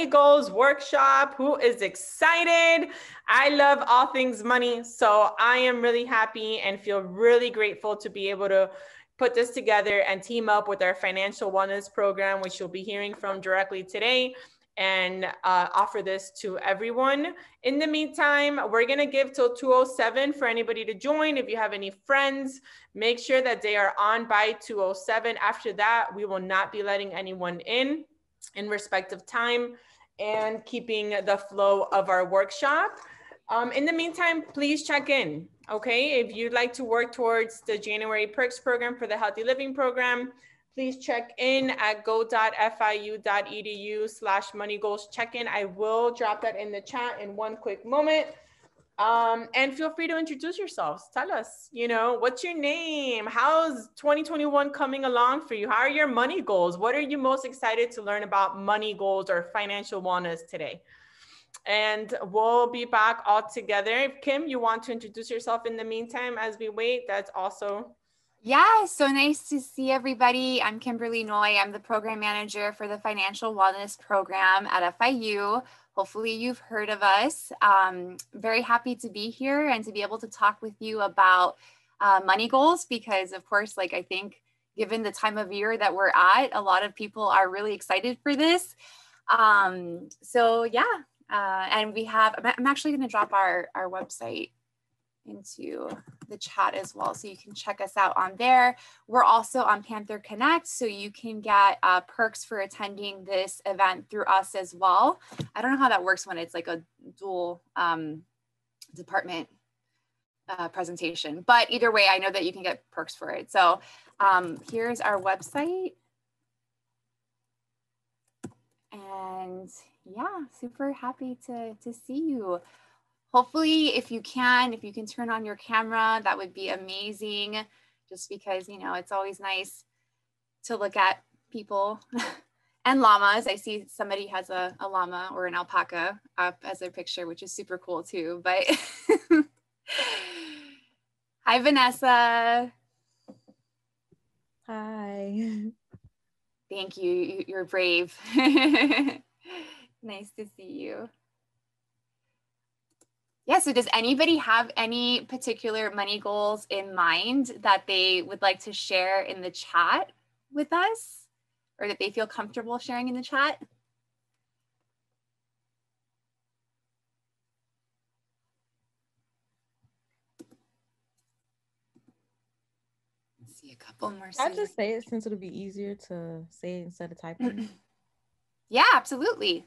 Goals workshop. Who is excited? I love all things money, so I am really happy and feel really grateful to be able to put this together and team up with our financial wellness program, which you'll be hearing from directly today, and offer this to everyone. In the meantime, we're going to give till 2:07 for anybody to join. If you have any friends, make sure that they are on by 2:07. After that, we will not be letting anyone in respect of time and keeping the flow of our workshop. In the meantime, please check in, okay? If you'd like to work towards the January Perks program for the Healthy Living Program, please check in at go.fiu.edu/moneygoals check-in. I will drop that in the chat in one quick moment. And feel free to introduce yourselves. Tell us, what's your name? How's 2021 coming along for you? How are your money goals? What are you most excited to learn about money goals or financial wellness today? And we'll be back all together. If Kim, you want to introduce yourself in the meantime as we wait, that's also. Yeah, so nice to see everybody. I'm Kimberly Noy. I'm the program manager for the Financial Wellness Program at FIU. Hopefully you've heard of us. Very happy to be here and to be able to talk with you about money goals because, of course, I think given the time of year that we're at, a lot of people are really excited for this. And we have, I'm actually going to drop our website into the chat as well, so you can check us out on there. We're also on Panther Connect, so you can get perks for attending this event through us as well. I don't know how that works when it's like a dual department presentation, but either way, I know that you can get perks for it. So here's our website. And yeah, super happy to see you. Hopefully, if you can turn on your camera, that would be amazing. Just because, it's always nice to look at people and llamas. I see somebody has a llama or an alpaca up as their picture, which is super cool too. But hi, Vanessa. Hi. Thank you. You're brave. Nice to see you. Yeah, so does anybody have any particular money goals in mind that they would like to share in the chat with us, or that they feel comfortable sharing in the chat? Let's see a couple more. I'll just say it since it'll be easier to say it instead of typing. Yeah, absolutely.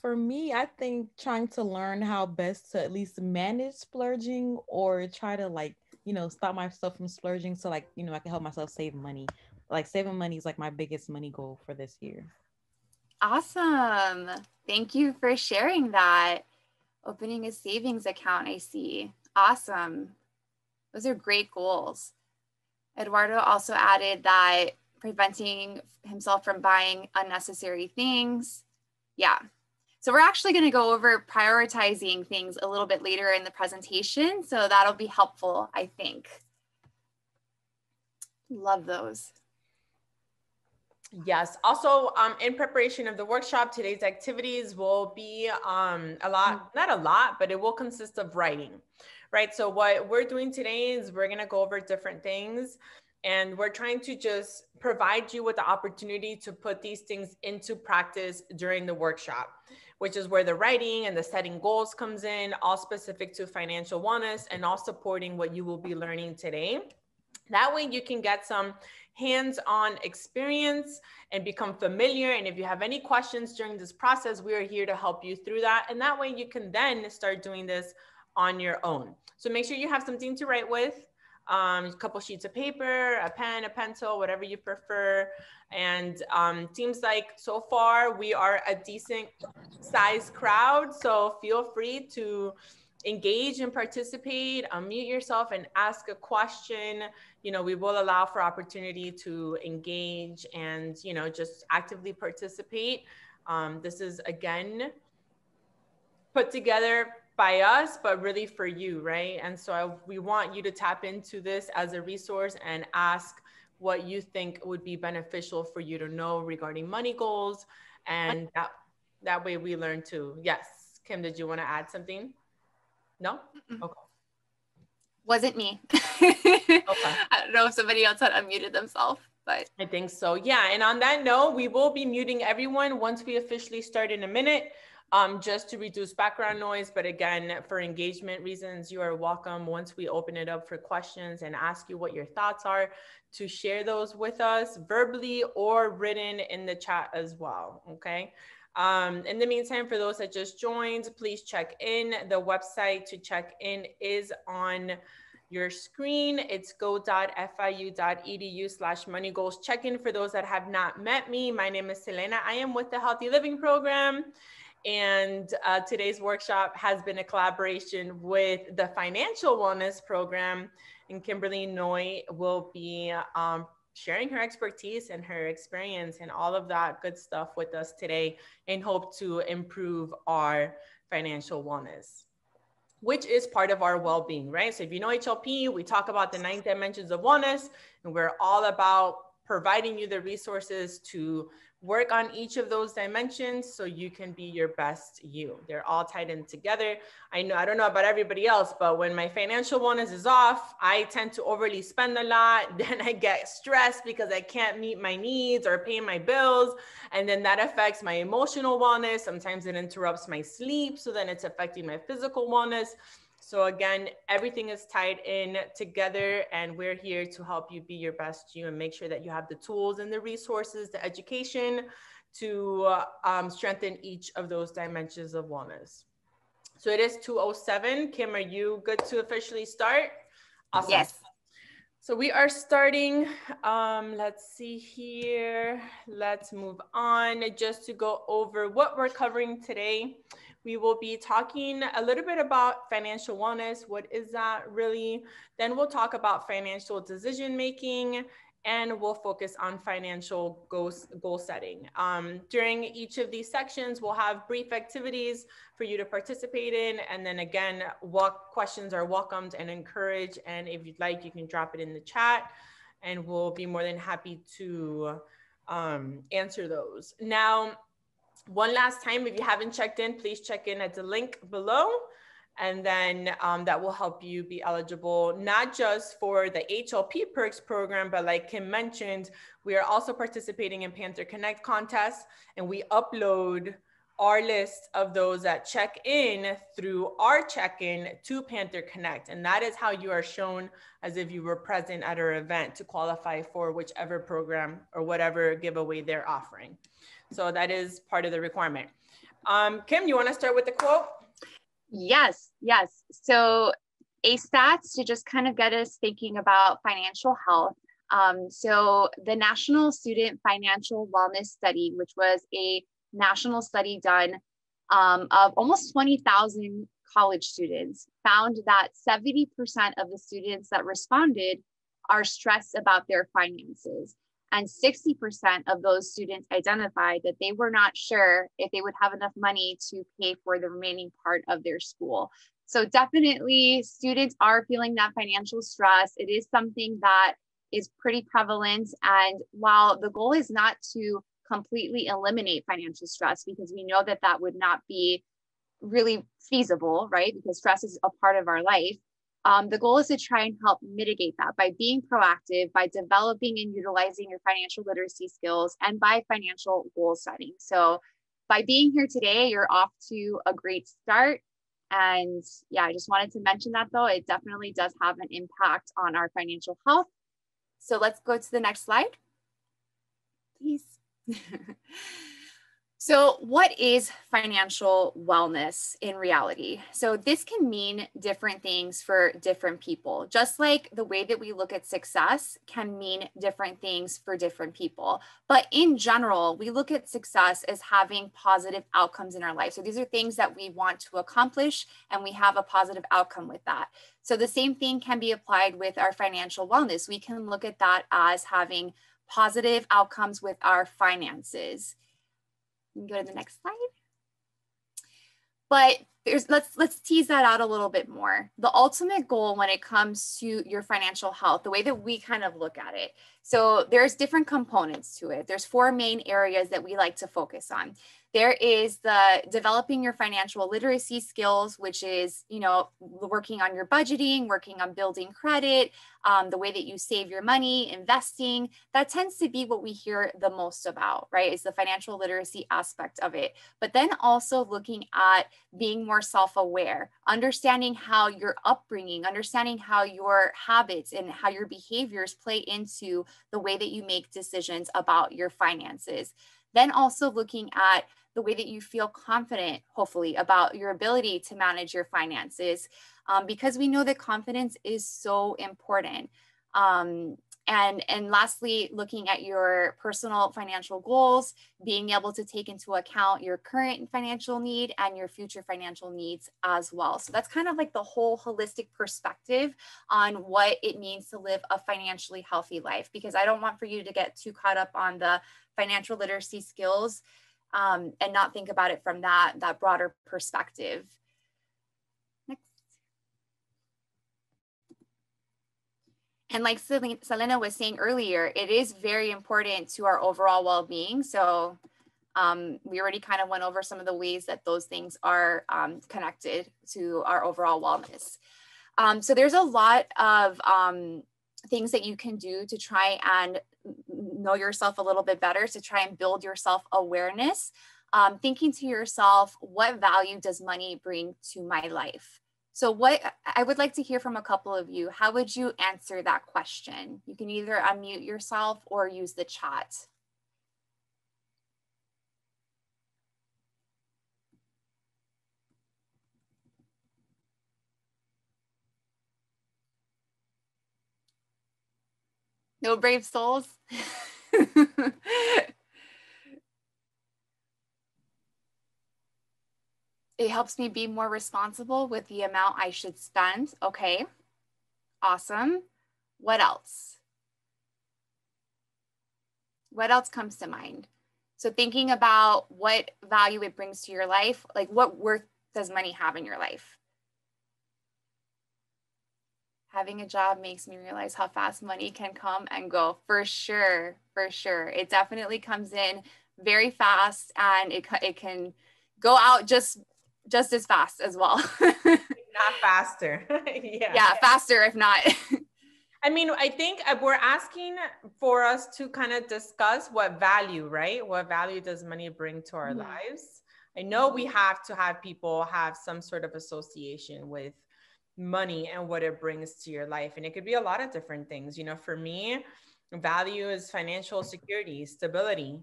For me, I think trying to learn how best to at least manage splurging or try to stop myself from splurging so I can help myself save money. Saving money is my biggest money goal for this year. Awesome. Thank you for sharing that. Opening a savings account, I see. Awesome. Those are great goals. Eduardo also added that preventing himself from buying unnecessary things. Yeah. So we're actually going to go over prioritizing things a little bit later in the presentation. So that'll be helpful, I think. Love those. Yes. Also, in preparation of the workshop, today's activities will be not a lot, but it will consist of writing, right? So what we're doing today is we're going to go over different things, and we're trying to just provide you with the opportunity to put these things into practice during the workshop, which is where the writing and the setting goals comes in, all specific to financial wellness and all supporting what you will be learning today. That way you can get some hands-on experience and become familiar. And if you have any questions during this process, we are here to help you through that. And that way you can then start doing this on your own. So make sure you have something to write with, a couple sheets of paper, a pen, a pencil, whatever you prefer. And seems like so far we are a decent sized crowd. So feel free to engage and participate, unmute yourself and ask a question. We will allow for opportunity to engage and, just actively participate. This is, again, put together by us, but really for you, right? And so we want you to tap into this as a resource and ask what you think would be beneficial for you to know regarding money goals. And That way we learn too. Yes. Kim, did you want to add something? No? Okay. Wasn't me. Okay. I don't know if somebody else had unmuted themselves, but I think so. Yeah. And on that note, we will be muting everyone once we officially start in a minute, just to reduce background noise. But again, for engagement reasons, you are welcome once we open it up for questions and ask you what your thoughts are to share those with us verbally or written in the chat as well. Okay. In the meantime, for those that just joined, please check in. The website to check in is on your screen. It's go.fiu.edu/money goals check-in. For those that have not met me, my name is Selena. I am with the Healthy Living Program. And today's workshop has been a collaboration with the Financial Wellness Program. And Kimberly Noy will be sharing her expertise and her experience and all of that good stuff with us today and hope to improve our financial wellness, which is part of our well-being, right? So if you know HLP, we talk about the 9 dimensions of wellness, and we're all about providing you the resources to work on each of those dimensions so you can be your best you. They're all tied in together. I don't know about everybody else, but when my financial wellness is off, I tend to overly spend a lot. Then I get stressed because I can't meet my needs or pay my bills. And then that affects my emotional wellness. Sometimes it interrupts my sleep. So then it's affecting my physical wellness. So again, everything is tied in together, and we're here to help you be your best you and make sure that you have the tools and the resources, the education to strengthen each of those dimensions of wellness. So it is 2:07. Kim, are you good to officially start? Awesome. yes. So we are starting, let's see here. Let's move on just to go over what we're covering today. We will be talking a little bit about financial wellness. What is that really? Then we'll talk about financial decision making, and we'll focus on financial goal setting. During each of these sections, we'll have brief activities for you to participate in. And then again, what questions are welcomed and encouraged. And if you'd like, you can drop it in the chat and we'll be more than happy to answer those. Now, one last time, if you haven't checked in, please check in at the link below. And then that will help you be eligible, not just for the HLP Perks program, but like Kim mentioned, we are also participating in Panther Connect contests, and we upload our list of those that check in through our check-in to Panther Connect. And that is how you are shown as if you were present at our event to qualify for whichever program or whatever giveaway they're offering. So that is part of the requirement. Kim, you want to start with the quote? Yes. So ASTATs, to just kind of get us thinking about financial health. So the National Student Financial Wellness Study, which was a national study done of almost 20,000 college students, found that 70% of the students that responded are stressed about their finances. And 60% of those students identified that they were not sure if they would have enough money to pay for the remaining part of their school. So definitely students are feeling that financial stress. It is something that is pretty prevalent. And while the goal is not to completely eliminate financial stress, because we know that that would not be really feasible, right? Because stress is a part of our life. The goal is to try and help mitigate that by being proactive, by developing and utilizing your financial literacy skills, and by financial goal setting. So by being here today, you're off to a great start. And yeah, I just wanted to mention that though, it definitely does have an impact on our financial health. So let's go to the next slide, please. So what is financial wellness in reality? So this can mean different things for different people, just like the way that we look at success can mean different things for different people. But in general, we look at success as having positive outcomes in our life. So these are things that we want to accomplish, and we have a positive outcome with that. So the same thing can be applied with our financial wellness. We can look at that as having positive outcomes with our finances. You can go to the next slide. But let's tease that out a little bit more. The ultimate goal when it comes to your financial health, the way that we kind of look at it. So there's different components to it. There's 4 main areas that we like to focus on. There is the developing your financial literacy skills, which is, working on your budgeting, working on building credit, the way that you save your money, investing. That tends to be what we hear the most about, right? Is the financial literacy aspect of it. But then also looking at being more self-aware, understanding how your upbringing, understanding how your habits and how your behaviors play into the way that you make decisions about your finances. Then also looking at the way that you feel confident, hopefully, about your ability to manage your finances, because we know that confidence is so important. And lastly, looking at your personal financial goals, being able to take into account your current financial need and your future financial needs as well. So that's kind of like the whole holistic perspective on what it means to live a financially healthy life, because I don't want for you to get too caught up on the financial literacy skills and not think about it from that broader perspective. Next. And like Selena was saying earlier, it is very important to our overall well-being. So we already kind of went over some of the ways that those things are connected to our overall wellness. So there's a lot of things that you can do to try and know yourself a little bit better, to try and build your self-awareness, thinking to yourself, what value does money bring to my life? So what I would like to hear from a couple of you, how would you answer that question? You can either unmute yourself or use the chat. No brave souls? It helps me be more responsible with the amount I should spend. Okay, awesome. What else? What else comes to mind? So thinking about what value it brings to your life, like what worth does money have in your life? Having a job makes me realize how fast money can come and go. For sure, for sure. It definitely comes in very fast, and it can go out just as fast as well. Not faster. Yeah, faster if not. I mean, I think we're asking for us to kind of discuss what value, right? What value does money bring to our lives? I know we have to have people have some sort of association with money and what it brings to your life. And it could be a lot of different things. For me, value is financial security, stability.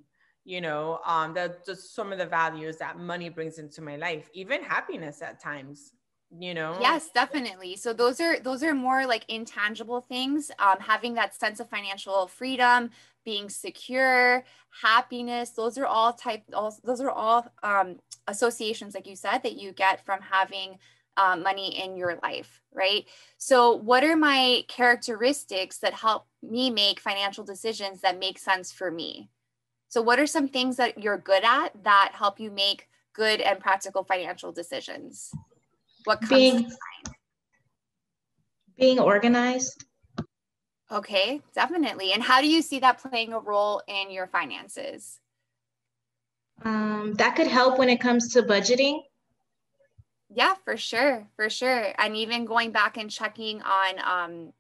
That's just some of the values that money brings into my life, even happiness at times. Yes, definitely. So those are more like intangible things. Having that sense of financial freedom, being secure, happiness, those are all associations, like you said, that you get from having money in your life, right? So what are my characteristics that help me make financial decisions that make sense for me? So what are some things that you're good at that help you make good and practical financial decisions? What comes to mind? Being organized. Okay, definitely. And how do you see that playing a role in your finances? That could help when it comes to budgeting. Yeah, for sure. For sure. And even going back and checking on,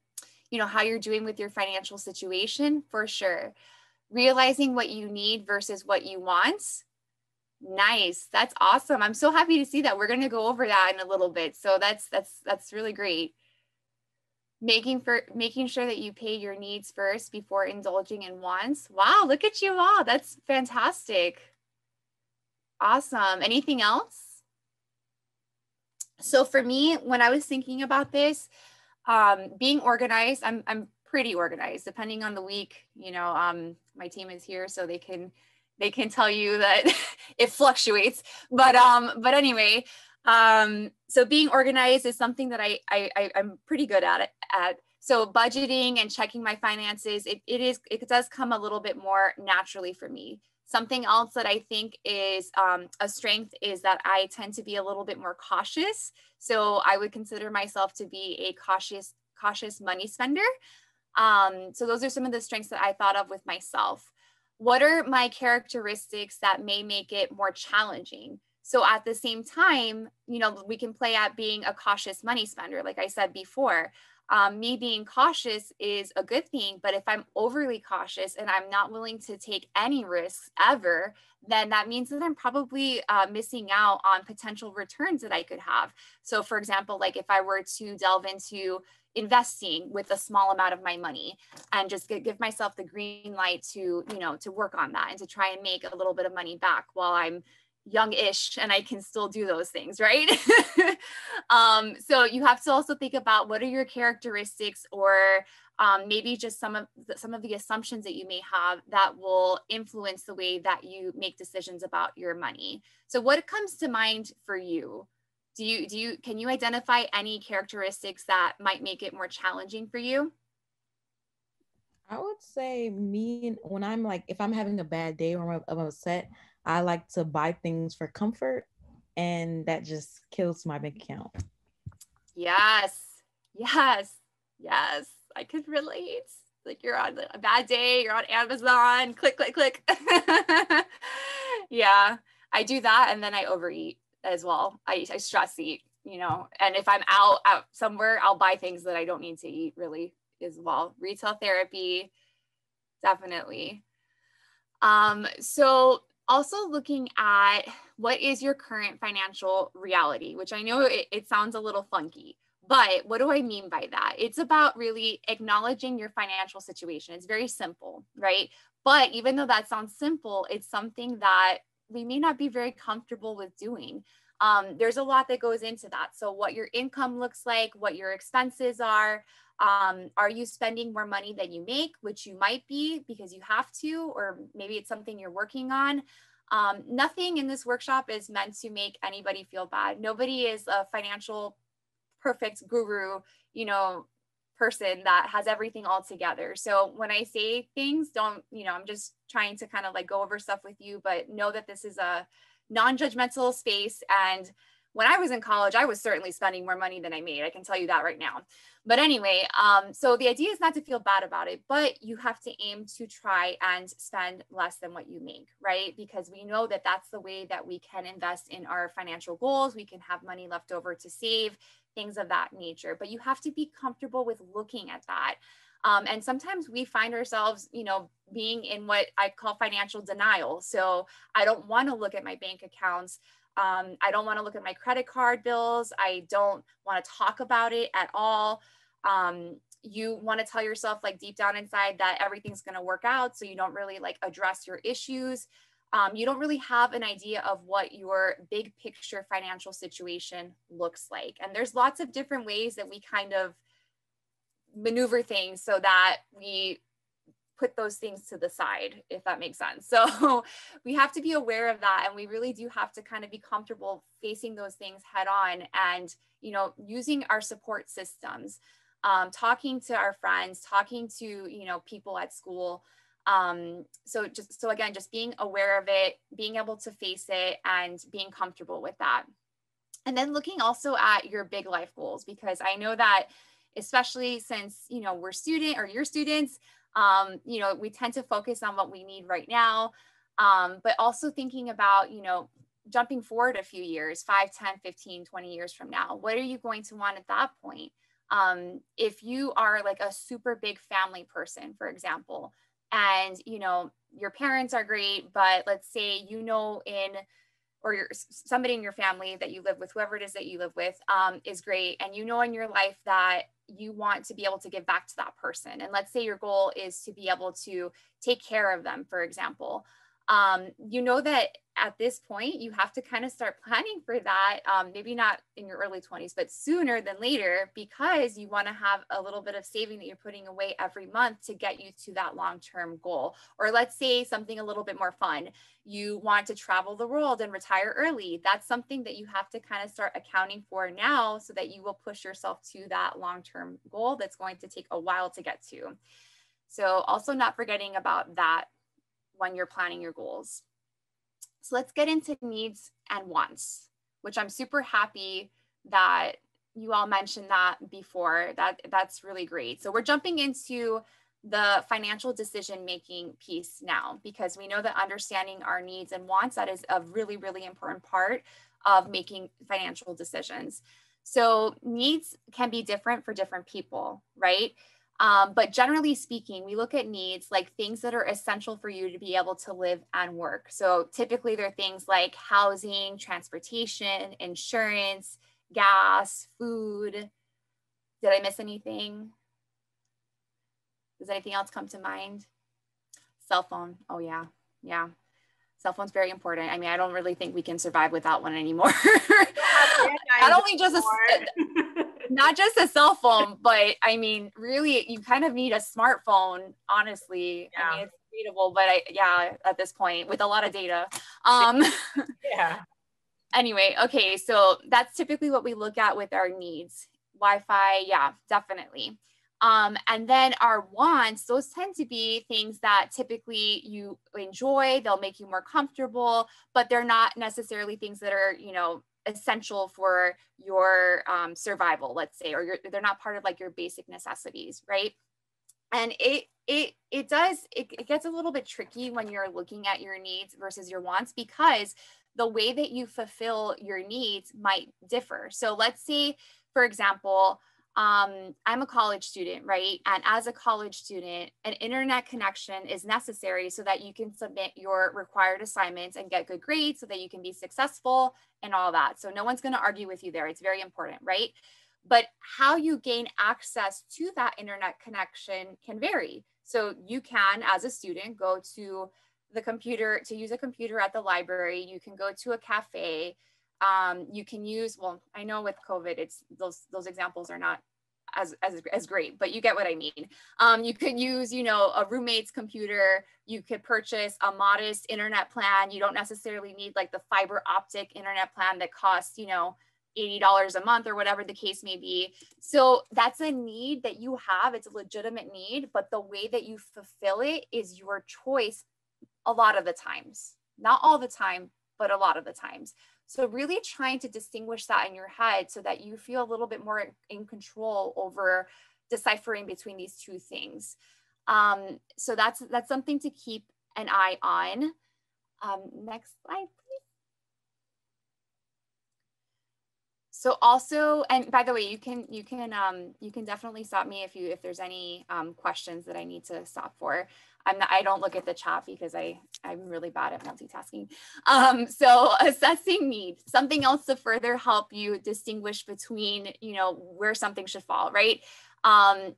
how you're doing with your financial situation, for sure. Realizing what you need versus what you want. Nice. That's awesome. I'm so happy to see that. We're going to go over that in a little bit. So that's really great. Making sure that you pay your needs first before indulging in wants. Wow, look at you all. That's fantastic. Awesome. Anything else? So for me, when I was thinking about this, being organized, I'm pretty organized. Depending on the week, my team is here, so they can tell you that it fluctuates. But anyway, so being organized is something that I'm pretty good at. So budgeting and checking my finances, it does come a little bit more naturally for me. Something else that I think is a strength is that I tend to be a little bit more cautious. So I would consider myself to be a cautious money spender. So those are some of the strengths that I thought of with myself. What are my characteristics that may make it more challenging? So at the same time, you know, we can play at being a cautious money spender, like I said before. Me being cautious is a good thing, but if I'm overly cautious and I'm not willing to take any risks ever, then that means that I'm probably missing out on potential returns that I could have. So for example, like if I were to delve into investing with a small amount of my money and just give myself the green light to, you know, to work on that and to try and make a little bit of money back while I'm young-ish and I can still do those things, right? So you have to also think about what are your characteristics, or maybe just some of the assumptions that you may have that will influence the way that you make decisions about your money. So what comes to mind for you? Can you identify any characteristics that might make it more challenging for you? I would say when I'm like, if I'm having a bad day or I'm upset, I like to buy things for comfort, and that just kills my bank account. Yes, yes, yes. I could relate. Like you're on a bad day, you're on Amazon, click, click, click. Yeah, I do that, and then I overeat as well. I stress eat, you know, and if I'm out somewhere, I'll buy things that I don't need to eat really as well. Retail therapy, definitely. So also looking at what is your current financial reality, which I know it sounds a little funky, but what do I mean by that? It's about really acknowledging your financial situation. It's very simple, right? But even though that sounds simple, it's something that we may not be very comfortable with doing. There's a lot that goes into that. So what your income looks like, what your expenses are you spending more money than you make, which you might be because you have to, or maybe it's something you're working on. Nothing in this workshop is meant to make anybody feel bad. Nobody is a financial perfect guru, you know, person that has everything all together. So when I say things, don't, you know, I'm just trying to kind of like go over stuff with you, but know that this is a non-judgmental space. And when I was in college, I was certainly spending more money than I made. I can tell you that right now. But anyway, so the idea is not to feel bad about it, but you have to aim to try and spend less than what you make, right? Because we know that that's the way that we can invest in our financial goals. We can have money left over to save, things of that nature. But you have to be comfortable with looking at that. And sometimes we find ourselves, you know, being in what I call financial denial. So I don't want to look at my bank accounts. I don't want to look at my credit card bills. I don't want to talk about it at all. You want to tell yourself like deep down inside that everything's going to work out. So you don't really like address your issues. You don't really have an idea of what your big picture financial situation looks like. And there's lots of different ways that we kind of maneuver things so that we put those things to the side, if that makes sense. So we have to be aware of that. And we really do have to kind of be comfortable facing those things head on and, you know, using our support systems, talking to our friends, talking to, you know, people at school. So again, just being aware of it, being able to face it and being comfortable with that. And then looking also at your big life goals, because I know that especially since, you know, you're students, you know, we tend to focus on what we need right now, but also thinking about, you know, jumping forward a few years, 5, 10, 15, 20 years from now, what are you going to want at that point? If you are like a super big family person, for example, and, you know, your parents are great, but let's say, you know, or somebody in your family that you live with, whoever it is that you live with, is great. And you know in your life that you want to be able to give back to that person. And let's say your goal is to be able to take care of them, for example. You know that at this point, you have to kind of start planning for that, maybe not in your early 20s, but sooner than later, because you want to have a little bit of saving that you're putting away every month to get you to that long-term goal. Or let's say something a little bit more fun. You want to travel the world and retire early. That's something that you have to kind of start accounting for now so that you will push yourself to that long-term goal that's going to take a while to get to. So also not forgetting about that when you're planning your goals. So let's get into needs and wants, which I'm super happy that you all mentioned that before. That's really great. So we're jumping into the financial decision-making piece now, because we know that understanding our needs and wants, that is a really, really important part of making financial decisions. So needs can be different for different people, right? But generally speaking, we look at needs like things that are essential for you to be able to live and work. So typically they're things like housing, transportation, insurance, gas, food. Did I miss anything? Does anything else come to mind? Cell phone. Oh yeah. Yeah. Cell phone's very important. I mean, I don't really think we can survive without one anymore. Not just a cell phone, but I mean, really, you kind of need a smartphone, honestly. Yeah. I mean, it's debatable, but at this point, with a lot of data. Yeah. Anyway, okay, so that's typically what we look at with our needs. Wi-Fi, yeah, definitely. And then our wants, those tend to be things that typically you enjoy, they'll make you more comfortable, but they're not necessarily things that are, essential for your survival, let's say, or they're not part of like your basic necessities, right? And it gets a little bit tricky when you're looking at your needs versus your wants, because the way that you fulfill your needs might differ. So let's say, for example, I'm a college student, right? And as a college student, an internet connection is necessary so that you can submit your required assignments and get good grades so that you can be successful and all that. So no one's going to argue with you there. It's very important, right? But how you gain access to that internet connection can vary. So you can, as a student, go to the computer to use a computer at the library. You can go to a cafe. You can use, well, I know with COVID, it's those examples are not as great, but you get what I mean. You could use, a roommate's computer. You could purchase a modest internet plan. You don't necessarily need like the fiber optic internet plan that costs, $80 a month or whatever the case may be. So that's a need that you have. It's a legitimate need, but the way that you fulfill it is your choice a lot of the times. Not all the time, but a lot of the times. So really trying to distinguish that in your head so that you feel a little bit more in control over deciphering between these two things. So that's something to keep an eye on. Next slide, please. So also, and by the way, you can definitely stop me if there's any questions that I need to stop for. I don't look at the chat because I'm really bad at multitasking. So assessing need, something else to further help you distinguish between, where something should fall, right?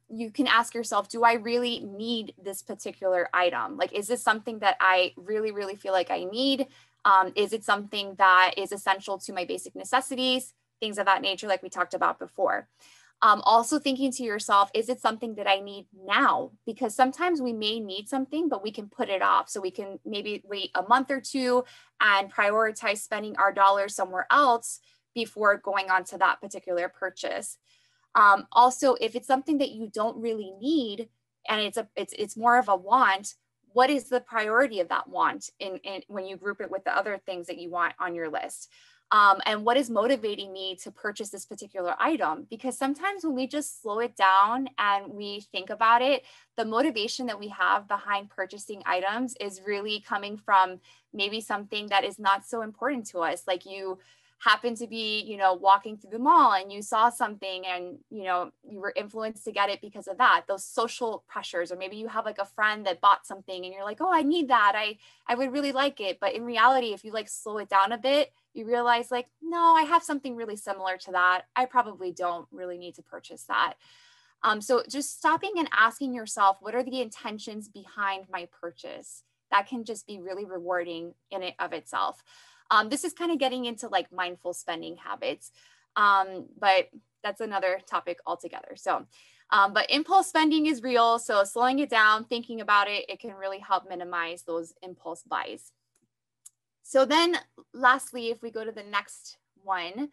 You can ask yourself, do I really need this particular item? Like, is this something that I really, really feel like I need? Is it something that is essential to my basic necessities? Things of that nature, like we talked about before. Also thinking to yourself, is it something that I need now? Because sometimes we may need something, but we can put it off. So we can maybe wait a month or two and prioritize spending our dollars somewhere else before going on to that particular purchase. Also, if it's something that you don't really need and it's more of a want, what is the priority of that want in when you group it with the other things that you want on your list? And what is motivating me to purchase this particular item? Because sometimes when we just slow it down and we think about it, the motivation that we have behind purchasing items is really coming from maybe something that is not so important to us. Like you happen to be, walking through the mall and you saw something and, you were influenced to get it because of that, those social pressures, or maybe you have like a friend that bought something and you're like, oh, I need that. I would really like it. But in reality, if you like slow it down a bit, you realize like, no, I have something really similar to that. I probably don't really need to purchase that. So just stopping and asking yourself, what are the intentions behind my purchase? That can just be really rewarding in it of itself. This is kind of getting into like mindful spending habits, but that's another topic altogether. So, but impulse spending is real. So slowing it down, thinking about it, it can really help minimize those impulse buys. So then lastly, if we go to the next one,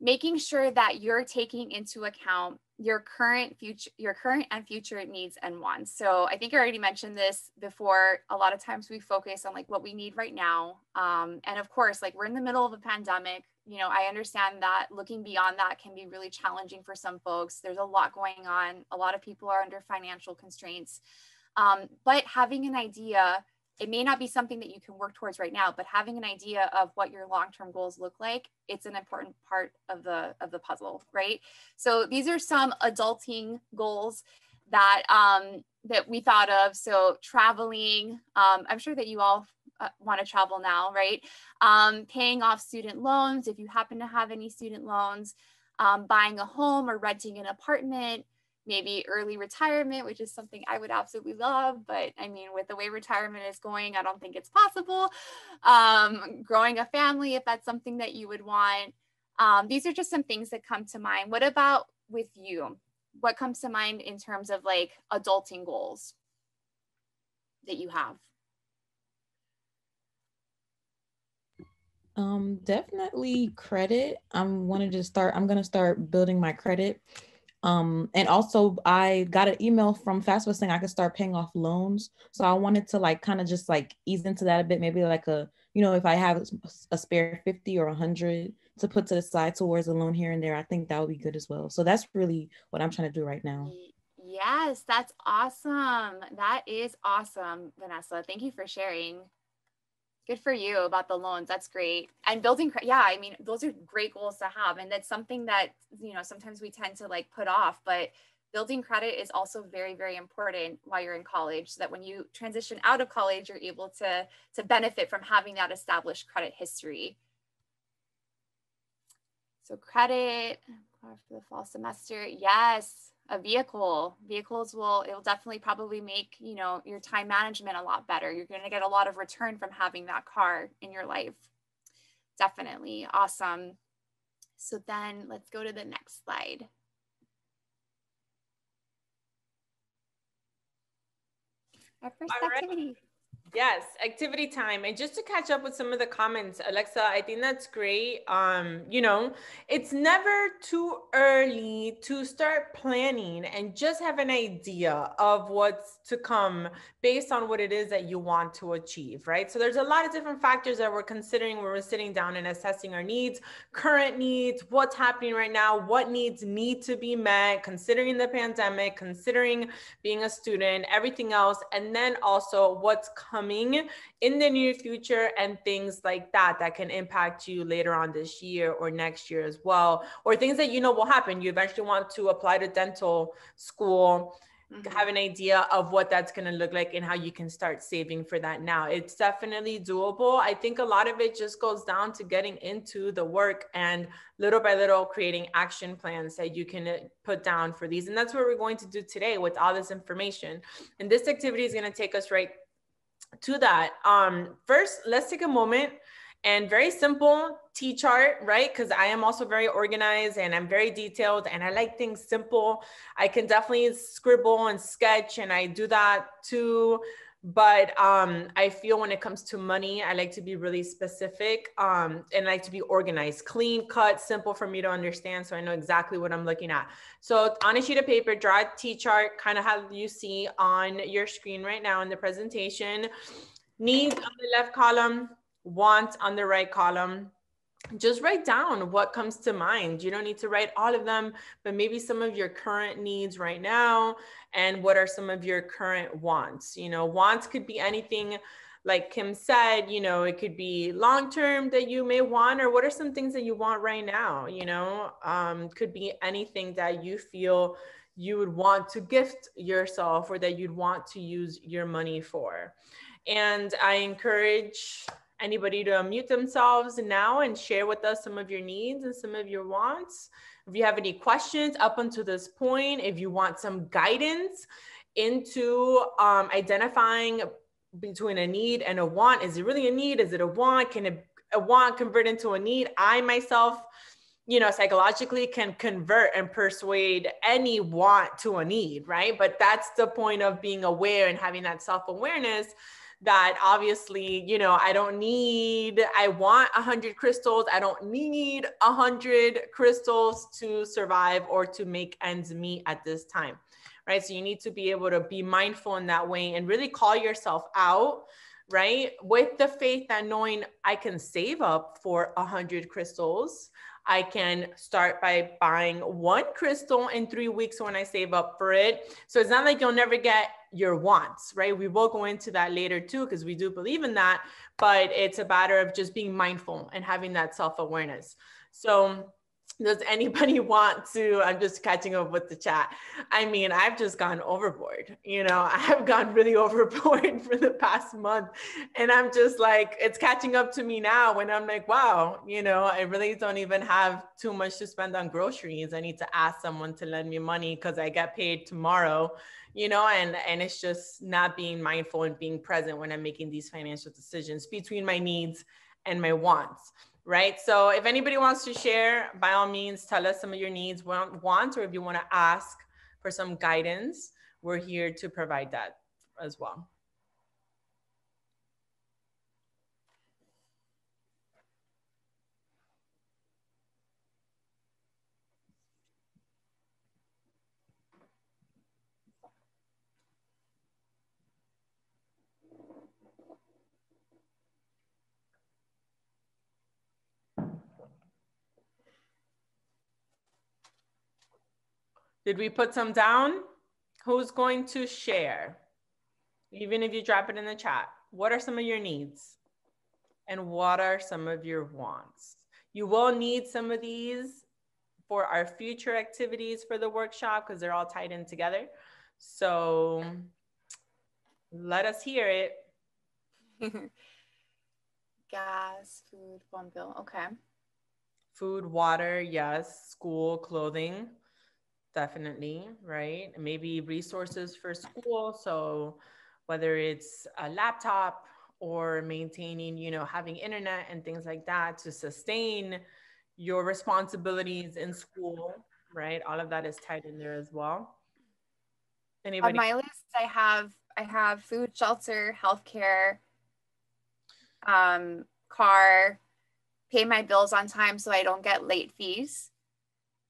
making sure that you're taking into account your current and future needs and wants. So I think I already mentioned this before. A lot of times we focus on like what we need right now. And of course, like we're in the middle of a pandemic. I understand that looking beyond that can be really challenging for some folks. There's a lot going on. A lot of people are under financial constraints. But having an idea, it may not be something that you can work towards right now, but having an idea of what your long-term goals look like, it's an important part of the puzzle, right? So these are some adulting goals that that we thought of. So traveling, I'm sure that you all want to travel now, right? Paying off student loans, if you happen to have any student loans, buying a home or renting an apartment, maybe early retirement, which is something I would absolutely love. But I mean, with the way retirement is going, I don't think it's possible. Growing a family, if that's something that you would want. These are just some things that come to mind. What about with you? What comes to mind in terms of like adulting goals that you have? Definitely credit. I'm gonna start building my credit. And also I got an email from FAFSA saying I could start paying off loans. So I wanted to like kind of just like ease into that a bit, maybe like if I have a spare 50 or 100 to put to the side towards a loan here and there, I think that would be good as well. So that's really what I'm trying to do right now. Yes, that's awesome. That is awesome, Vanessa. Thank you for sharing. Good for you about the loans. That's great. And building, yeah, I mean, those are great goals to have. And that's something that, sometimes we tend to like put off, but building credit is also very, very important while you're in college, so that when you transition out of college, you're able to benefit from having that established credit history. So credit for the fall semester. Yes. A vehicle. It'll definitely probably make, your time management a lot better. You're going to get a lot of return from having that car in your life. Definitely. Awesome. So then let's go to the next slide. Our first activity. Yes, activity time. And just to catch up with some of the comments, Alexa, I think that's great. It's never too early to start planning and just have an idea of what's to come based on what it is that you want to achieve, right? So there's a lot of different factors that we're considering when we're sitting down and assessing our needs, current needs, what's happening right now, what needs need to be met, considering the pandemic, considering being a student, everything else, and then also what's coming in the near future and things like that can impact you later on this year or next year as well, or things that will happen. You eventually want to apply to dental school, have an idea of what that's going to look like and how you can start saving for that now. It's definitely doable. I think a lot of it just goes down to getting into the work and little by little creating action plans that you can put down for these. And that's what we're going to do today with all this information. And this activity is going to take us right to that. First, let's take a moment and very simple T-chart, right? Because I am also very organized and I'm very detailed and I like things simple. I can definitely scribble and sketch and I do that too. But I feel when it comes to money, I like to be really specific and I like to be organized, clean cut, simple for me to understand. So I know exactly what I'm looking at. So on a sheet of paper, draw a T-chart, kind of how you see on your screen right now in the presentation. Needs on the left column, wants on the right column. Just write down what comes to mind. You don't need to write all of them, but maybe some of your current needs right now and what are some of your current wants. Wants could be anything like Kim said, it could be long-term that you may want, or what are some things that you want right now? Could be anything that you feel you would want to gift yourself or that you'd want to use your money for. And I encourage anybody to unmute themselves now and share with us some of your needs and some of your wants. If you have any questions up until this point, if you want some guidance into identifying between a need and a want, is it really a need? Is it a want? Can a want convert into a need? I myself, psychologically can convert and persuade any want to a need, right? But that's the point of being aware and having that self-awareness that obviously, you know, I want 100 crystals. I don't need 100 crystals to survive or to make ends meet at this time, right? So you need to be able to be mindful in that way and really call yourself out, right? With the faith that knowing I can save up for 100 crystals. I can start by buying one crystal in 3 weeks when I save up for it. So it's not like you'll never get your wants, right? We will go into that later too, because we do believe in that, but it's a matter of just being mindful and having that self-awareness. So does anybody want to, I'm just catching up with the chat. I mean, I've just gone overboard, you know, I've gone really overboard for the past month. And I'm just like, it's catching up to me now when I'm like, wow, you know, I really don't even have too much to spend on groceries. I need to ask someone to lend me money because I get paid tomorrow, you know, and it's just not being mindful and being present when I'm making these financial decisions between my needs and my wants. Right. So if anybody wants to share, by all means, tell us some of your needs, wants, or if you want to ask for some guidance, we're here to provide that as well. Did we put some down? Who's going to share? Even if you drop it in the chat, what are some of your needs? And what are some of your wants? You will need some of these for our future activities for the workshop because they're all tied in together. So let us hear it. Gas, food, phone bill. Okay. Food, water, yes. School, clothing, definitely, right? Maybe resources for school. So whether it's a laptop or maintaining, you know, having internet and things like that to sustain your responsibilities in school, right? All of that is tied in there as well. Anybody? On my list, I have food, shelter, healthcare, car, pay my bills on time so I don't get late fees,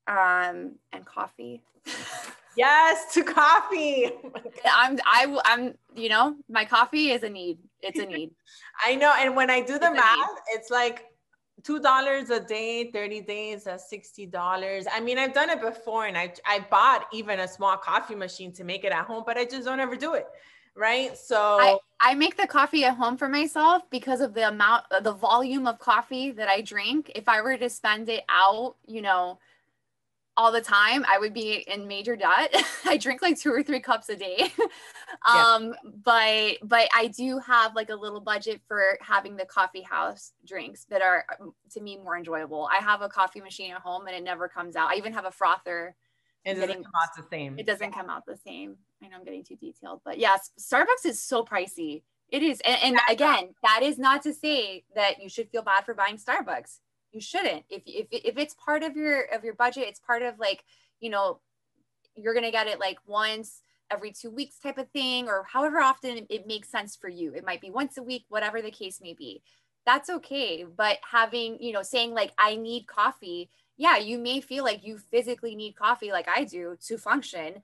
and coffee. Yes, to coffee. I'm, you know, my coffee is a need. It's a need. I know. And when I do the math, it's like $2 a day, 30 days, that's $60. I mean, I've done it before and I bought even a small coffee machine to make it at home, but I just don't ever do it. Right. So I make the coffee at home for myself because of the volume of coffee that I drink. If I were to spend it out, you know, all the time, I would be in major debt. I drink like 2 or 3 cups a day. But I do have like a little budget for having the coffee house drinks that are, to me, more enjoyable. I have a coffee machine at home and it never comes out. I even have a frother. It doesn't come out the same. It doesn't come out the same. I know I'm getting too detailed, but yes, Starbucks is so pricey. It is. And again, that is not to say that you should feel bad for buying Starbucks. You shouldn't. If it's part of your budget, it's part of like, you know, you're going to get it like once every 2 weeks type of thing, or however often it makes sense for you. It might be once a week, whatever the case may be. That's okay. But having, you know, saying like, I need coffee. Yeah, you may feel like you physically need coffee like I do to function.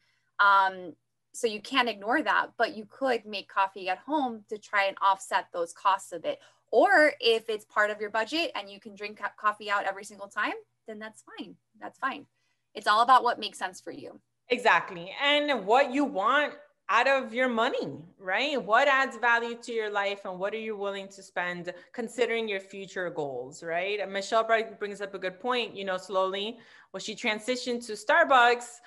So you can't ignore that, but you could make coffee at home to try and offset those costs of it. Or if it's part of your budget and you can drink coffee out every single time, then that's fine. That's fine. It's all about what makes sense for you. Exactly. And what you want out of your money, right? What adds value to your life and what are you willing to spend considering your future goals, right? And Michelle brings up a good point, you know, slowly, well, she transitioned to Starbucks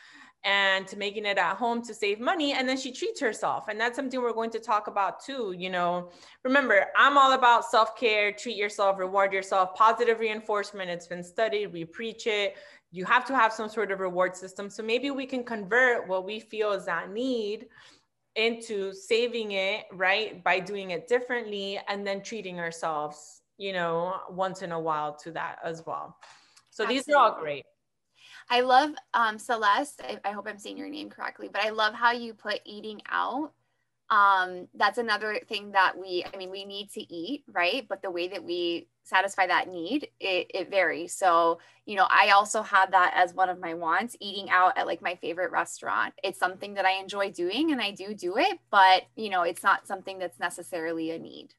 and to making it at home to save money. And then she treats herself. And that's something we're going to talk about too. You know, remember, I'm all about self-care, treat yourself, reward yourself, positive reinforcement. It's been studied. We preach it. You have to have some sort of reward system. So maybe we can convert what we feel is that need into saving it, right? By doing it differently and then treating ourselves, you know, once in a while to that as well. So Absolutely. These are all great. I love Celeste. I hope I'm saying your name correctly, but I love how you put eating out That's another thing that we need to eat, right? But the way that we satisfy that need, it varies. So, I also had that as one of my wants, eating out at like my favorite restaurant. It's something that I enjoy doing and I do it, but it's not something that's necessarily a need.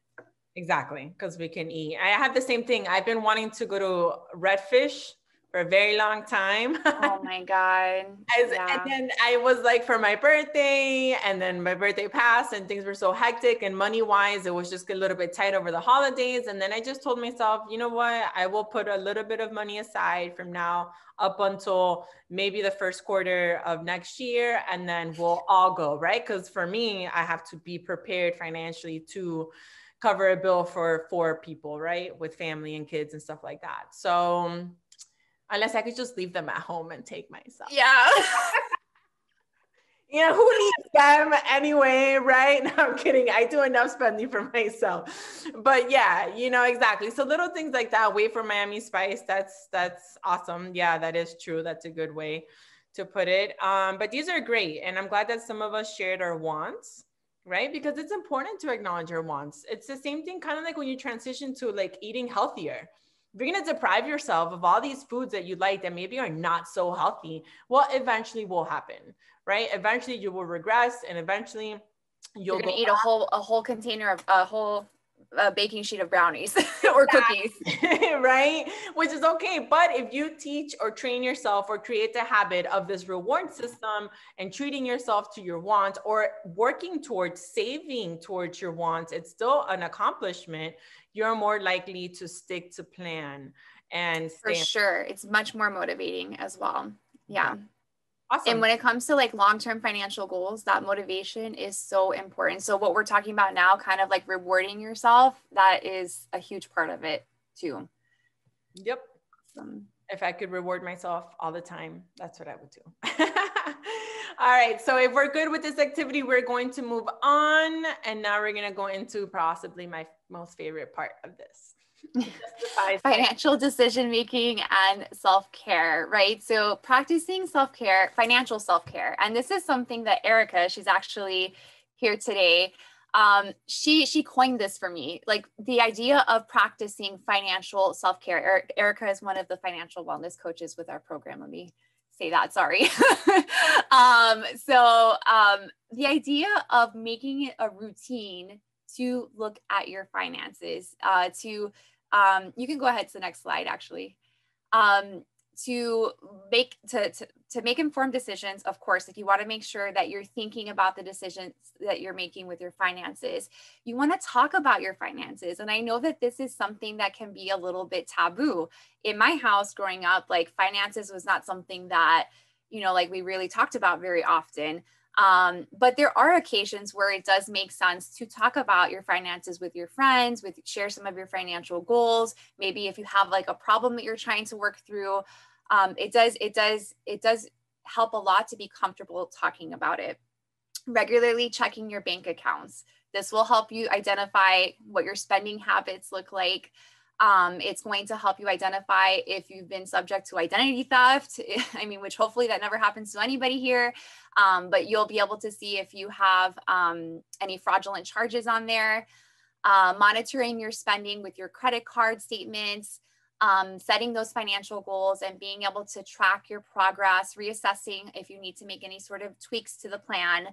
Exactly, because we can eat. I have the same thing. I've been wanting to go to Redfish for a very long time. Oh my God. And then I was like, for my birthday, and then my birthday passed and things were so hectic, and money wise, it was just a little bit tight over the holidays. And then I just told myself, you know what? I will put a little bit of money aside from now up until maybe the first quarter of next year. And then we'll all go, right? Because for me, I have to be prepared financially to cover a bill for 4 people, right? With family and kids and stuff like that. So unless I could just leave them at home and take myself. Yeah. Who needs them anyway, right? No, I'm kidding. I do enough spending for myself. But yeah, exactly. So little things like that, wait for Miami Spice. That's awesome. Yeah, that is true. That's a good way to put it. But these are great. And I'm glad that some of us shared our wants, right? Because it's important to acknowledge your wants. It's the same thing, kind of like when you transition to like eating healthier. If you're going to deprive yourself of all these foods that you like that maybe are not so healthy, well, eventually will happen, right? Eventually you will regress, and eventually you're going to eat a whole container of a whole baking sheet of brownies or cookies. Right? Which is okay. But if you teach or train yourself or create the habit of this reward system and treating yourself to your wants or working towards saving towards your wants, it's still an accomplishment. You're more likely to stick to plan and stay. For sure. It's much more motivating as well. Yeah. Awesome. And when it comes to like long-term financial goals, that motivation is so important. So what we're talking about now, kind of like rewarding yourself, that is a huge part of it too. Yep. Awesome. If I could reward myself all the time, that's what I would do. All right. So if we're good with this activity, we're going to move on. And now we're going to go into possibly my most favorite part of this. Financial decision making and self-care, right? So practicing self-care, financial self-care. And this is something that Erica, she's actually here today. She coined this for me, like the idea of practicing financial self-care. Erica is one of the financial wellness coaches with our program. Let me say that, sorry. The idea of making it a routine to look at your finances, you can go ahead to the next slide, actually. To make informed decisions, of course, if you want to make sure that you're thinking about the decisions that you're making with your finances, you want to talk about your finances. And I know that this is something that can be a little bit taboo. In my house growing up, like finances was not something that, like we really talked about very often. But there are occasions where it does make sense to talk about your finances with your friends, share some of your financial goals. Maybe if you have like a problem that you're trying to work through, it does help a lot to be comfortable talking about it. Regularly checking your bank accounts. This will help you identify what your spending habits look like. It's going to help you identify if you've been subject to identity theft. Which hopefully that never happens to anybody here. But you'll be able to see if you have any fraudulent charges on there. Monitoring your spending with your credit card statements, setting those financial goals and being able to track your progress, reassessing if you need to make any sort of tweaks to the plan.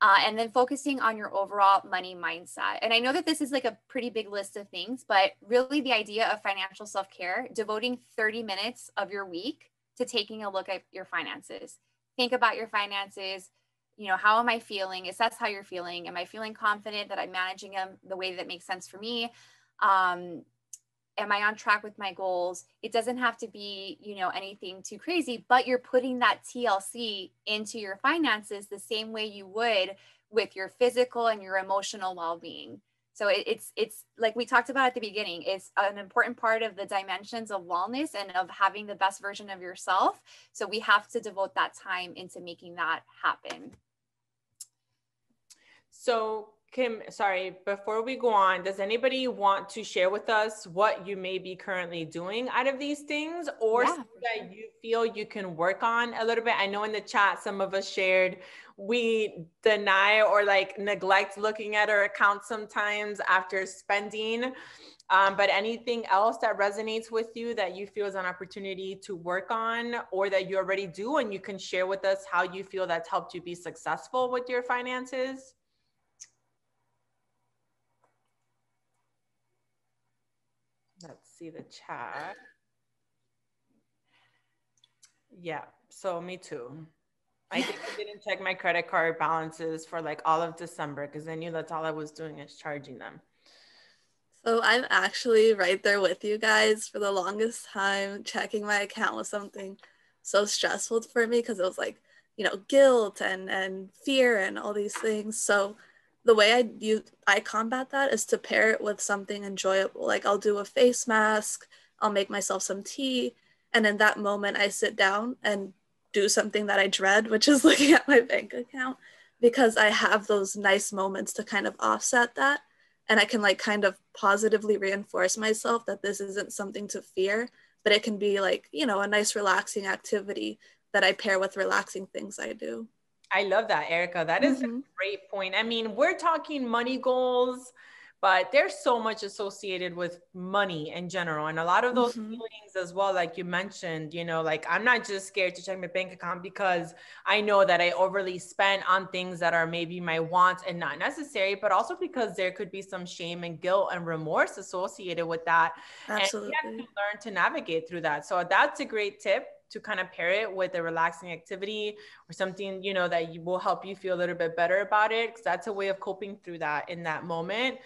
And then focusing on your overall money mindset. And I know that this is like a pretty big list of things, but really the idea of financial self-care, devoting 30 minutes of your week to taking a look at your finances. Think about your finances. How am I feeling? Assess how you're feeling. Am I feeling confident that I'm managing them the way that makes sense for me? Am I on track with my goals? It doesn't have to be, anything too crazy, but you're putting that TLC into your finances the same way you would with your physical and your emotional well-being. So it's like we talked about at the beginning, it's an important part of the dimensions of wellness and of having the best version of yourself. So we have to devote that time into making that happen. So Kim, sorry, before we go on, does anybody want to share with us what you may be currently doing out of these things, or Yeah, something that you feel you can work on a little bit? I know in the chat, some of us shared, we deny or like neglect looking at our account sometimes after spending. But anything else that resonates with you that you feel is an opportunity to work on, or that you already do, and you can share with us how you feel that's helped you be successful with your finances? Let's see the chat. Yeah, so me too. I didn't check my credit card balances for like all of December because I knew that's all I was doing is charging them. So I'm actually right there with you guys. For the longest time, checking my account was something so stressful for me because it was like, guilt and fear and all these things. So the way I combat that is to pair it with something enjoyable. Like I'll do a face mask, I'll make myself some tea, and in that moment I sit down and do something that I dread, which is looking at my bank account, because I have those nice moments to kind of offset that. And I can like kind of positively reinforce myself that this isn't something to fear, but it can be like, a nice relaxing activity that I pair with relaxing things I do. I love that, Erica. That is a great point. I mean, we're talking money goals, but there's so much associated with money in general. And a lot of those feelings as well, like you mentioned, like I'm not just scared to check my bank account because I know that I overly spent on things that are maybe my wants and not necessary, but also because there could be some shame and guilt and remorse associated with that. Absolutely. And we have to learn to navigate through that. So that's a great tip, to kind of pair it with a relaxing activity or something, that will help you feel a little bit better about it. Because that's a way of coping through that in that moment.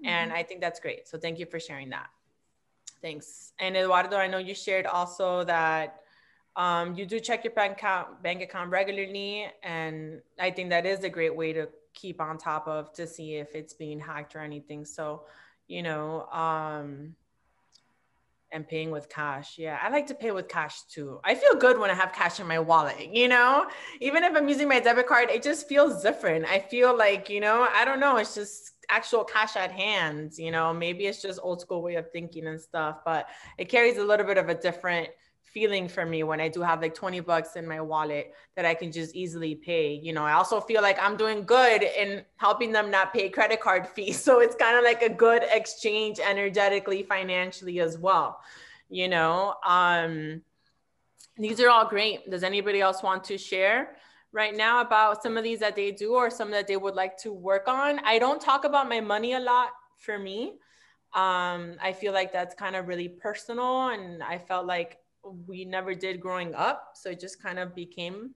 And I think that's great. So thank you for sharing that. Thanks. And Eduardo, I know you shared also that you do check your bank account regularly. And I think that is a great way to keep on top of, to see if it's being hacked or anything. So, and paying with cash. Yeah, I like to pay with cash too. I feel good when I have cash in my wallet, even if I'm using my debit card, it just feels different. I feel like, I don't know, it's just actual cash at hand, maybe it's just old school way of thinking and stuff, but it carries a little bit of a different feeling for me when I do have like 20 bucks in my wallet that I can just easily pay. I also feel like I'm doing good in helping them not pay credit card fees. So it's kind of like a good exchange energetically, financially as well. These are all great. Does anybody else want to share right now about some of these that they do, or some that they would like to work on? I don't talk about my money a lot for me. I feel like that's kind of really personal, and I felt like we never did growing up. So it just kind of became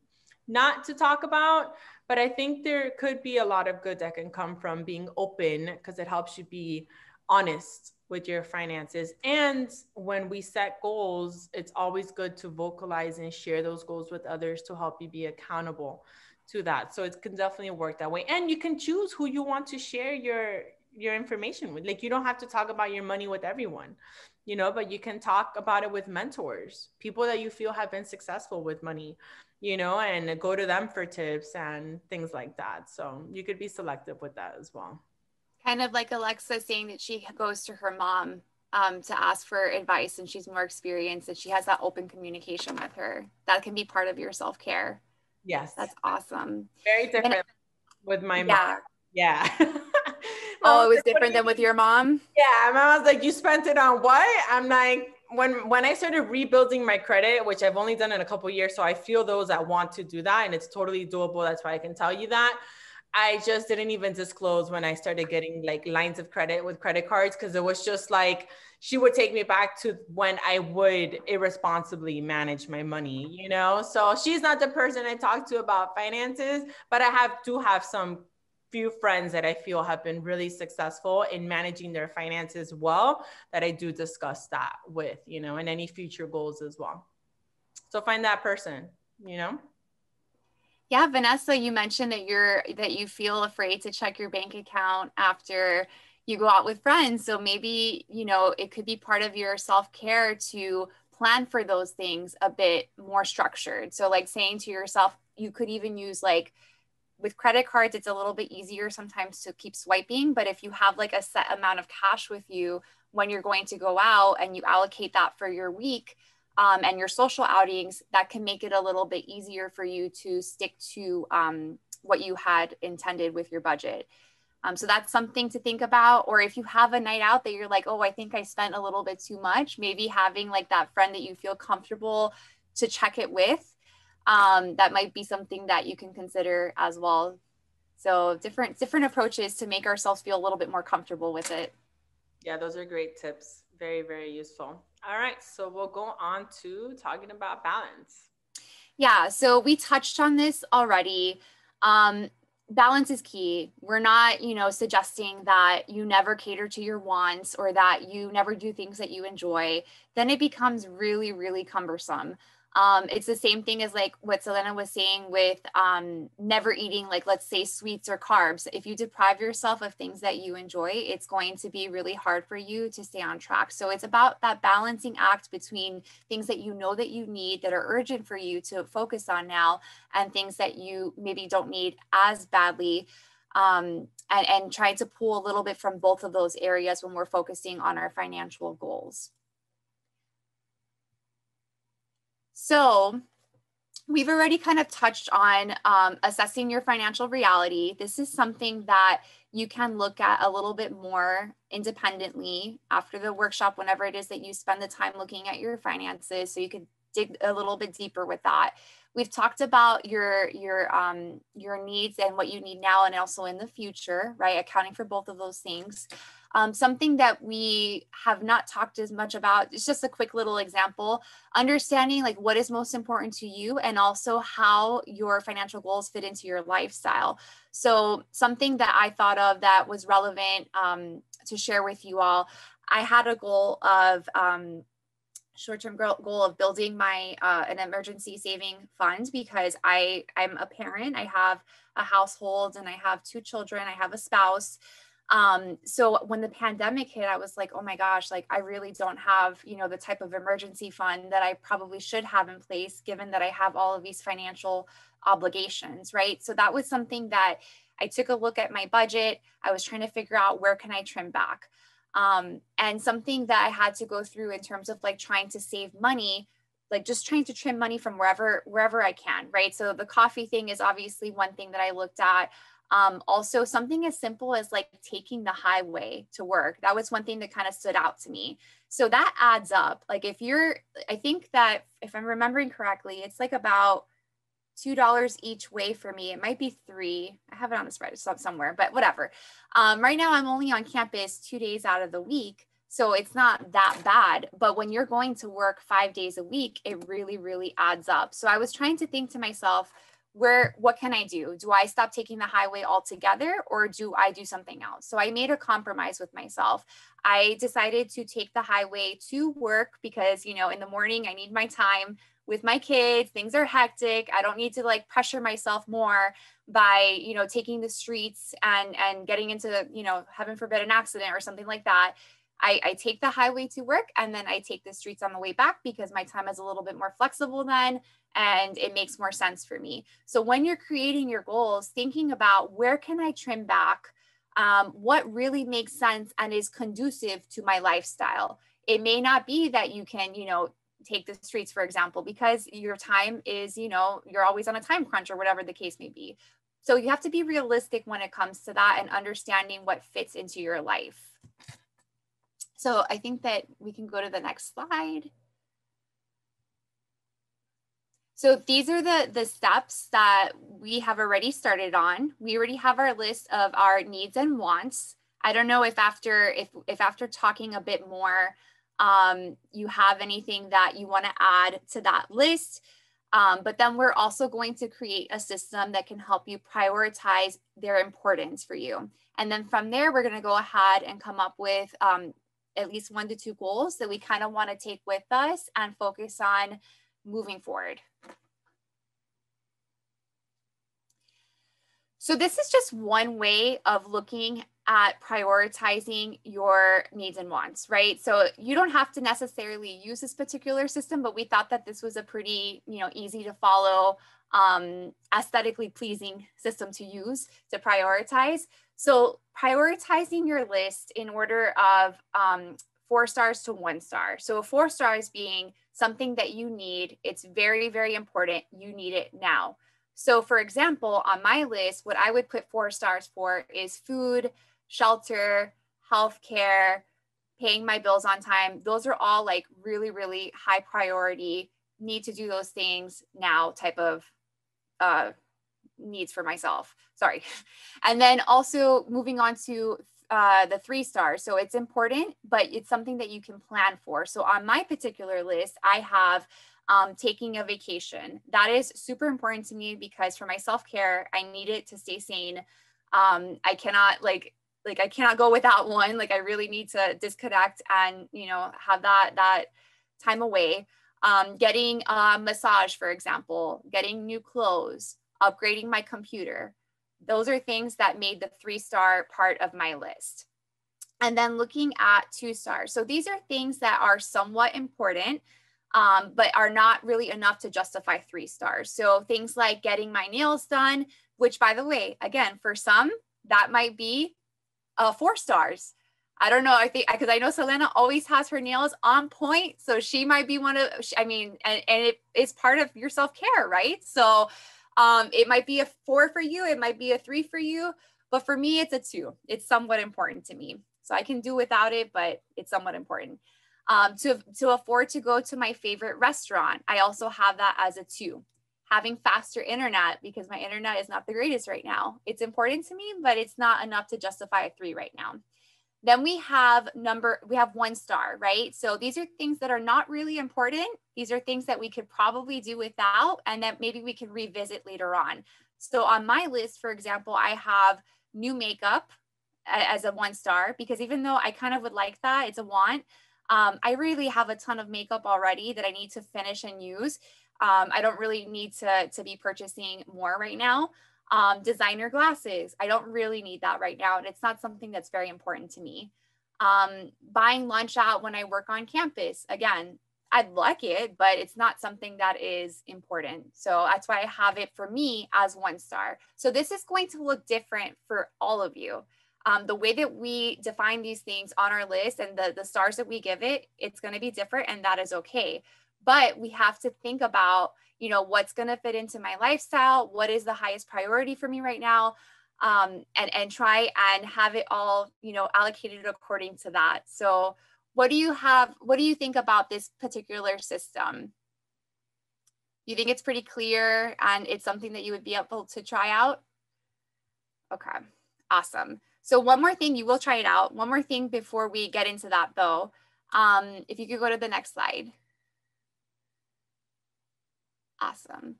not to talk about, but I think there could be a lot of good that can come from being open, because it helps you be honest with your finances. And when we set goals, it's always good to vocalize and share those goals with others to help you be accountable to that. So it can definitely work that way. And you can choose who you want to share your information with. Like, you don't have to talk about your money with everyone, but you can talk about it with mentors, people that you feel have been successful with money, and go to them for tips and things like that. So you could be selective with that as well. Kind of like Alexa saying that she goes to her mom to ask for advice, and she's more experienced, and she has that open communication with her. That can be part of your self-care. Yes. That's awesome. Very different with my mom. Yeah. Oh, it was different than with your mom? Yeah. My mom's like, you spent it on what? I'm like, when I started rebuilding my credit, which I've only done in a couple of years, so I feel those that want to do that, and it's totally doable. That's why I can tell you that. I just didn't even disclose when I started getting like lines of credit with credit cards, because it was just like, she would take me back to when I would irresponsibly manage my money, So she's not the person I talk to about finances, but I do have some few friends that I feel have been really successful in managing their finances well, that I do discuss that with, and any future goals as well. So find that person, Yeah, Vanessa, you mentioned that you feel afraid to check your bank account after you go out with friends. So maybe, it could be part of your self-care to plan for those things a bit more structured. So like saying to yourself, you could even use like with credit cards, it's a little bit easier sometimes to keep swiping. But if you have like a set amount of cash with you when you're going to go out and you allocate that for your week and your social outings, that can make it a little bit easier for you to stick to what you had intended with your budget. So that's something to think about. Or if you have a night out that you're like, oh, I think I spent a little bit too much, maybe having like that friend that you feel comfortable to check it with, that might be something that you can consider as well. So different approaches to make ourselves feel a little bit more comfortable with it. Yeah, those are great tips. Very, very useful. All right, so we'll go on to talking about balance. Yeah, so we touched on this already. Balance is key. We're not, suggesting that you never cater to your wants or that you never do things that you enjoy. Then it becomes really, really cumbersome. It's the same thing as like what Selena was saying with never eating, like, let's say sweets or carbs. If you deprive yourself of things that you enjoy, it's going to be really hard for you to stay on track. So it's about that balancing act between things that you know that you need that are urgent for you to focus on now and things that you maybe don't need as badly. And trying to pull a little bit from both of those areas when we're focusing on our financial goals. So we've already kind of touched on assessing your financial reality. This is something that you can look at a little bit more independently after the workshop, whenever it is that you spend the time looking at your finances, so you could dig a little bit deeper with that. We've talked about your needs and what you need now and also in the future, right? Accounting for both of those things. Something that we have not talked as much about, it's just a quick little example, understanding like what is most important to you and also how your financial goals fit into your lifestyle. So something that I thought of that was relevant to share with you all, I had a goal of short-term goal of building my an emergency saving fund because I'm a parent. I have a household and I have 2 children. I have a spouse. So when the pandemic hit, I was like, oh my gosh, like I really don't have, the type of emergency fund that I probably should have in place, given that I have all of these financial obligations, right? So that was something that I took a look at my budget. I was trying to figure out where can I trim back. And something that I had to go through in terms of like trying to save money, like just trying to trim money from wherever I can, right? So the coffee thing is obviously one thing that I looked at. Also something as simple as like taking the highway to work. That was one thing that kind of stood out to me. So that adds up. Like I think that if I'm remembering correctly, it's like about $2 each way for me. It might be $3. I have it on the spreadsheet somewhere, but whatever. Right now I'm only on campus 2 days out of the week. So it's not that bad, but when you're going to work 5 days a week, it really, really adds up. So I was trying to think to myself, what can I do? Do I stop taking the highway altogether or do I do something else? So I made a compromise with myself. I decided to take the highway to work because, in the morning I need my time with my kids. Things are hectic. I don't need to like pressure myself more by, taking the streets and getting into, heaven forbid, an accident or something like that. I take the highway to work and then I take the streets on the way back because my time is a little bit more flexible then and it makes more sense for me. So when you're creating your goals, thinking about where can I trim back, what really makes sense and is conducive to my lifestyle. It may not be that you can, take the streets, for example, because your time is, you're always on a time crunch or whatever the case may be. So you have to be realistic when it comes to that and understanding what fits into your life. So I think that we can go to the next slide. So these are the steps that we have already started on. We already have our list of our needs and wants. I don't know if after talking a bit more, you have anything that you want to add to that list. But then we're also going to create a system that can help you prioritize their importance for you. And then from there, we're going to go ahead and come up with at least 1 to 2 goals that we kind of want to take with us and focus on moving forward. So this is just one way of looking at prioritizing your needs and wants, right? So you don't have to necessarily use this particular system, but we thought that this was a pretty, easy to follow, aesthetically pleasing system to use to prioritize. So prioritizing your list in order of 4 stars to 1 star. So 4 stars being something that you need. It's very, very important. You need it now. So for example, on my list, what I would put 4 stars for is food, shelter, healthcare, paying my bills on time. Those are all like really, really high priority, need to do those things now type of needs for myself. Sorry. And then also moving on to the 3 stars. So it's important, but it's something that you can plan for. So on my particular list, I have taking a vacation. That is super important to me because for my self-care, I need it to stay sane. I cannot I cannot go without one. Like I really need to disconnect and, have that time away. Getting a massage, for example, getting new clothes, upgrading my computer. Those are things that made the 3-star part of my list. And then looking at 2 stars. So these are things that are somewhat important, but are not really enough to justify 3 stars. So things like getting my nails done, which by the way, again, for some, that might be 4 stars. I don't know. I think because I know Selena always has her nails on point. So she might be one of, and it is part of your self-care, right? So it might be a 4 for you. It might be a 3 for you. But for me, it's a 2. It's somewhat important to me. So I can do without it, but it's somewhat important. To afford to go to my favorite restaurant, I also have that as a 2. Having faster internet, because my internet is not the greatest right now. It's important to me, but it's not enough to justify a 3 right now. Then we have 1 star, right? So these are things that are not really important. These are things that we could probably do without, and that maybe we can revisit later on. So on my list, for example, I have new makeup as a 1 star, because even though I kind of would like that, it's a want. I really have a ton of makeup already that I need to finish and use. I don't really need to be purchasing more right now. Designer glasses, I don't really need that right now. And it's not something that's very important to me. Buying lunch out when I work on campus, again, I'd like it, but it's not something that is important. So that's why I have it for me as 1 star. So this is going to look different for all of you. The way that we define these things on our list and the stars that we give it, it's going to be different, and that is okay. But we have to think about, what's going to fit into my lifestyle, what is the highest priority for me right now, and try and have it all, allocated according to that. So what do you think about this particular system? You think it's pretty clear and it's something that you would be able to try out? Okay, awesome. So one more thing, you will try it out. One more thing before we get into that though. If you could go to the next slide. Awesome.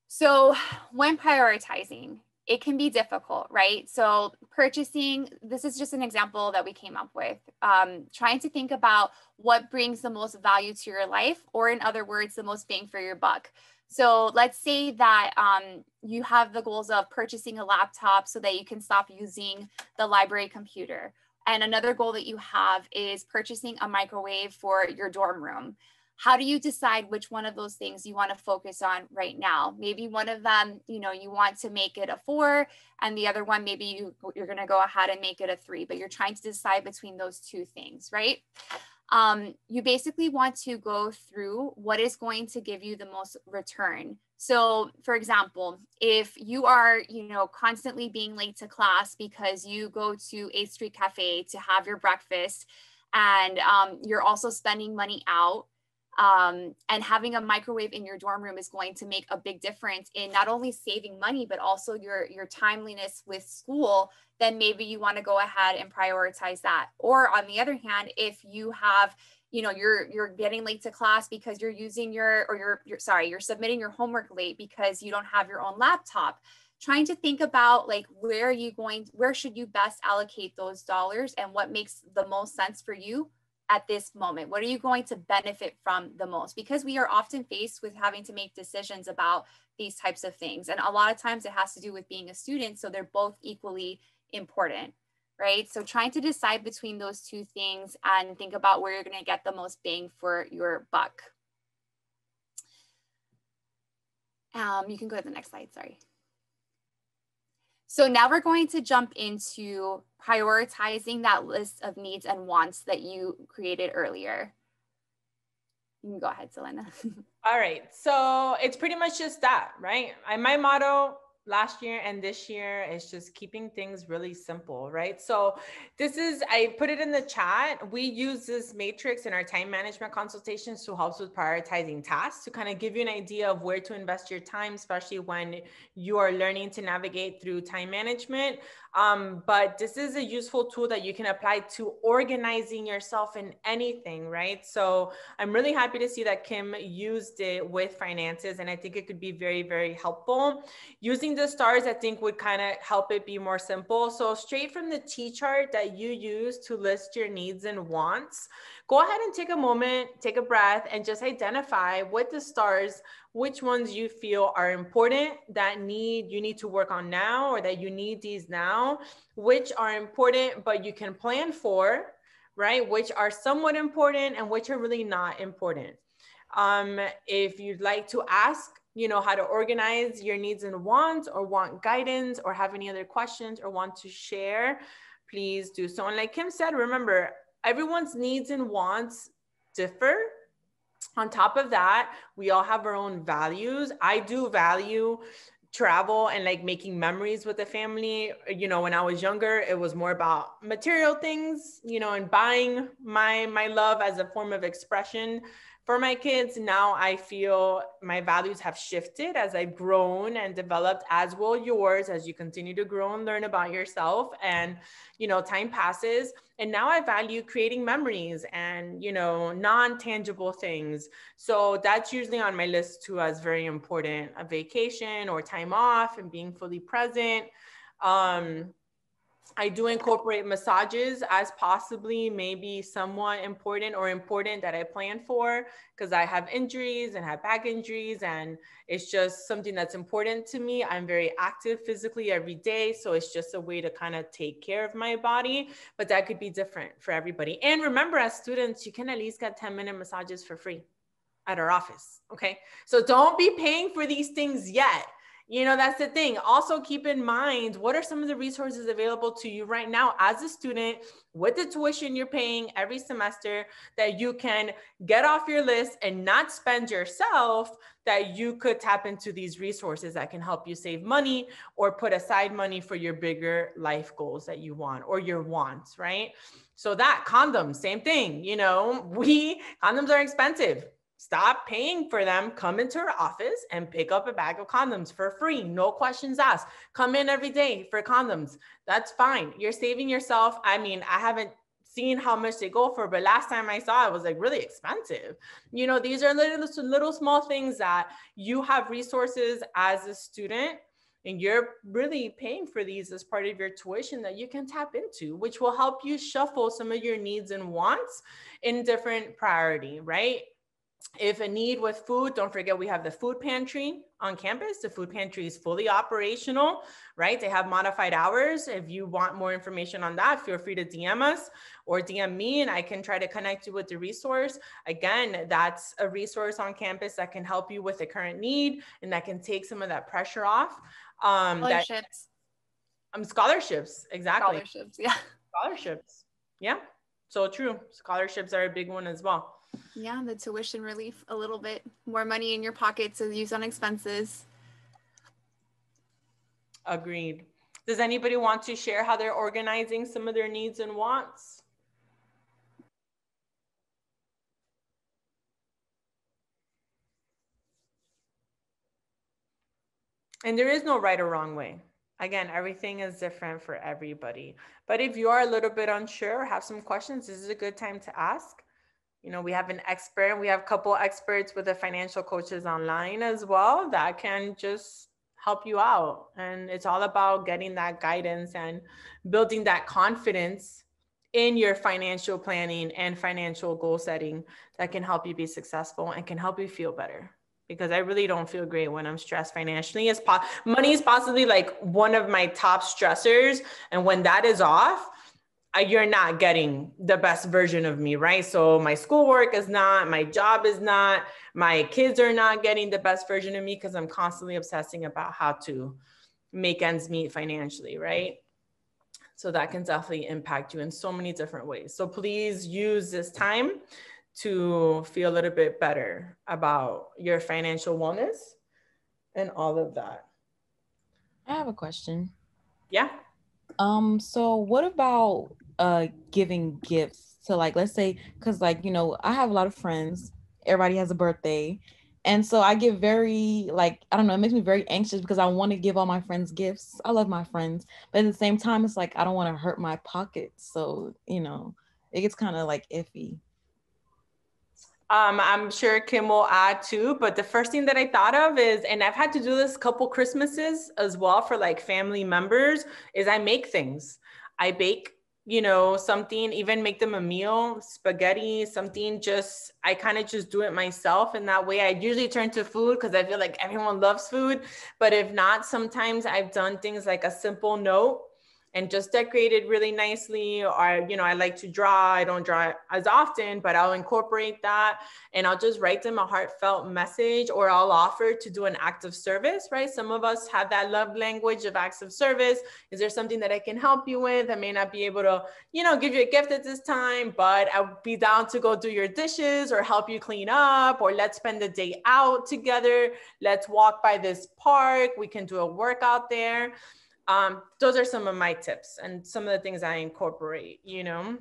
So when prioritizing, it can be difficult, right? So purchasing, this is just an example that we came up with, trying to think about what brings the most value to your life, or in other words, the most bang for your buck. So let's say that you have the goals of purchasing a laptop so that you can stop using the library computer. And another goal that you have is purchasing a microwave for your dorm room. How do you decide which one of those things you want to focus on right now? Maybe one of them, you want to make it a 4, and the other one, maybe you're going to go ahead and make it a 3, but you're trying to decide between those 2 things, right? You basically want to go through what is going to give you the most return. So for example, if you are, constantly being late to class because you go to 8th Street Cafe to have your breakfast, and you're also spending money out, and having a microwave in your dorm room is going to make a big difference in not only saving money, but also your timeliness with school, then maybe you want to go ahead and prioritize that. Or on the other hand, if you have, you're getting late to class because you're using you're submitting your homework late because you don't have your own laptop, trying to think about like, where should you best allocate those dollars and what makes the most sense for you at this moment? What are you going to benefit from the most? Because we are often faced with having to make decisions about these types of things. And a lot of times it has to do with being a student. So they're both equally important, right? So trying to decide between those two things and think about where you're going to get the most bang for your buck. You can go to the next slide, sorry. So now we're going to jump into prioritizing that list of needs and wants that you created earlier. You can go ahead, Selena. All right. So it's pretty much just that, right? My motto last year and this year is just keeping things really simple, right? So this is, I put it in the chat. We use this matrix in our time management consultations to help with prioritizing tasks, to kind of give you an idea of where to invest your time, especially when you are learning to navigate through time management. But this is a useful tool that you can apply to organizing yourself in anything, right? So I'm really happy to see that Kim used it with finances, and I think it could be very, very helpful. Using the stars, I think, would kind of help it be more simple. So straight from the T chart that you use to list your needs and wants, go ahead and take a moment, take a breath, and just identify with the stars which ones you feel are important, that you need to work on now, or that you need these now, which are important but you can plan for, right? Which are somewhat important and which are really not important. If you'd like to ask, how to organize your needs and wants, or want guidance, or have any other questions, or want to share, please do so. And like Kim said, remember, everyone's needs and wants differ. On top of that, we all have our own values. I do value travel and like making memories with the family. When I was younger, it was more about material things, and buying my love as a form of expression for my kids. Now I feel my values have shifted as I've grown and developed, as will yours, as you continue to grow and learn about yourself, and time passes. And now I value creating memories and non-tangible things. So that's usually on my list too, as very important. A vacation or time off and being fully present. I do incorporate massages as possibly maybe somewhat important, or important that I plan for, because I have injuries and have back injuries, and it's just something that's important to me. I'm very active physically every day, so it's just a way to kind of take care of my body, but that could be different for everybody. And remember, as students, you can at least get 10-minute massages for free at our office, okay? So don't be paying for these things yet. That's the thing. Also keep in mind, what are some of the resources available to you right now as a student with the tuition you're paying every semester that you can get off your list and not spend yourself, that you could tap into these resources that can help you save money or put aside money for your bigger life goals that you want, or your wants, right? So that condoms, same thing. Condoms are expensive. Stop paying for them. Come into our office and pick up a bag of condoms for free. No questions asked. Come in every day for condoms. That's fine. You're saving yourself. I mean, I haven't seen how much they go for, but last time I saw it was like really expensive. These are little small things that you have resources as a student, and you're really paying for these as part of your tuition that you can tap into, which will help you shuffle some of your needs and wants in different priority, right? If a need with food, don't forget we have the food pantry on campus. The food pantry is fully operational, right? They have modified hours. If you want more information on that, feel free to DM us or DM me, and I can try to connect you with the resource. Again, that's a resource on campus that can help you with the current need, and that can take some of that pressure off. Scholarships. Scholarships, exactly. Scholarships, yeah. Scholarships, yeah. So true. Scholarships are a big one as well. Yeah, the tuition relief, a little bit more money in your pocket to use on expenses. Agreed. Does anybody want to share how they're organizing some of their needs and wants? And there is no right or wrong way. Again, everything is different for everybody. But if you are a little bit unsure, have some questions, this is a good time to ask. We have an expert. We have a couple experts with the financial coaches online as well that can just help you out. And it's all about getting that guidance and building that confidence in your financial planning and financial goal setting that can help you be successful and can help you feel better. Because I really don't feel great when I'm stressed financially. Money is possibly like one of my top stressors. And when that is off, you're not getting the best version of me, right? So my schoolwork is not, my job is not, my kids are not getting the best version of me because I'm constantly obsessing about how to make ends meet financially, right? So that can definitely impact you in so many different ways. So please use this time to feel a little bit better about your financial wellness and all of that. I have a question. Yeah. So what about giving gifts to, like, let's say, because, like, I have a lot of friends, everybody has a birthday, and so I get very, like, I don't know, it makes me very anxious because I want to give all my friends gifts. I love my friends, but at the same time it's like I don't want to hurt my pockets, so it gets kind of like iffy. I'm sure Kim will add too, but the first thing that I thought of is, and I've had to do this a couple Christmases as well for like family members, is I make things. I bake, something, even make them a meal, spaghetti, something, just, I kind of just do it myself. And that way I usually turn to food because I feel like everyone loves food. But if not, sometimes I've done things like a simple note and just decorated really nicely. Or, I like to draw. I don't draw as often, but I'll incorporate that and I'll just write them a heartfelt message, or I'll offer to do an act of service, right? Some of us have that love language of acts of service. Is there something that I can help you with? I may not be able to, give you a gift at this time, but I'll be down to go do your dishes or help you clean up, or let's spend the day out together. Let's walk by this park. We can do a workout there. Those are some of my tips and some of the things I incorporate, Yeah,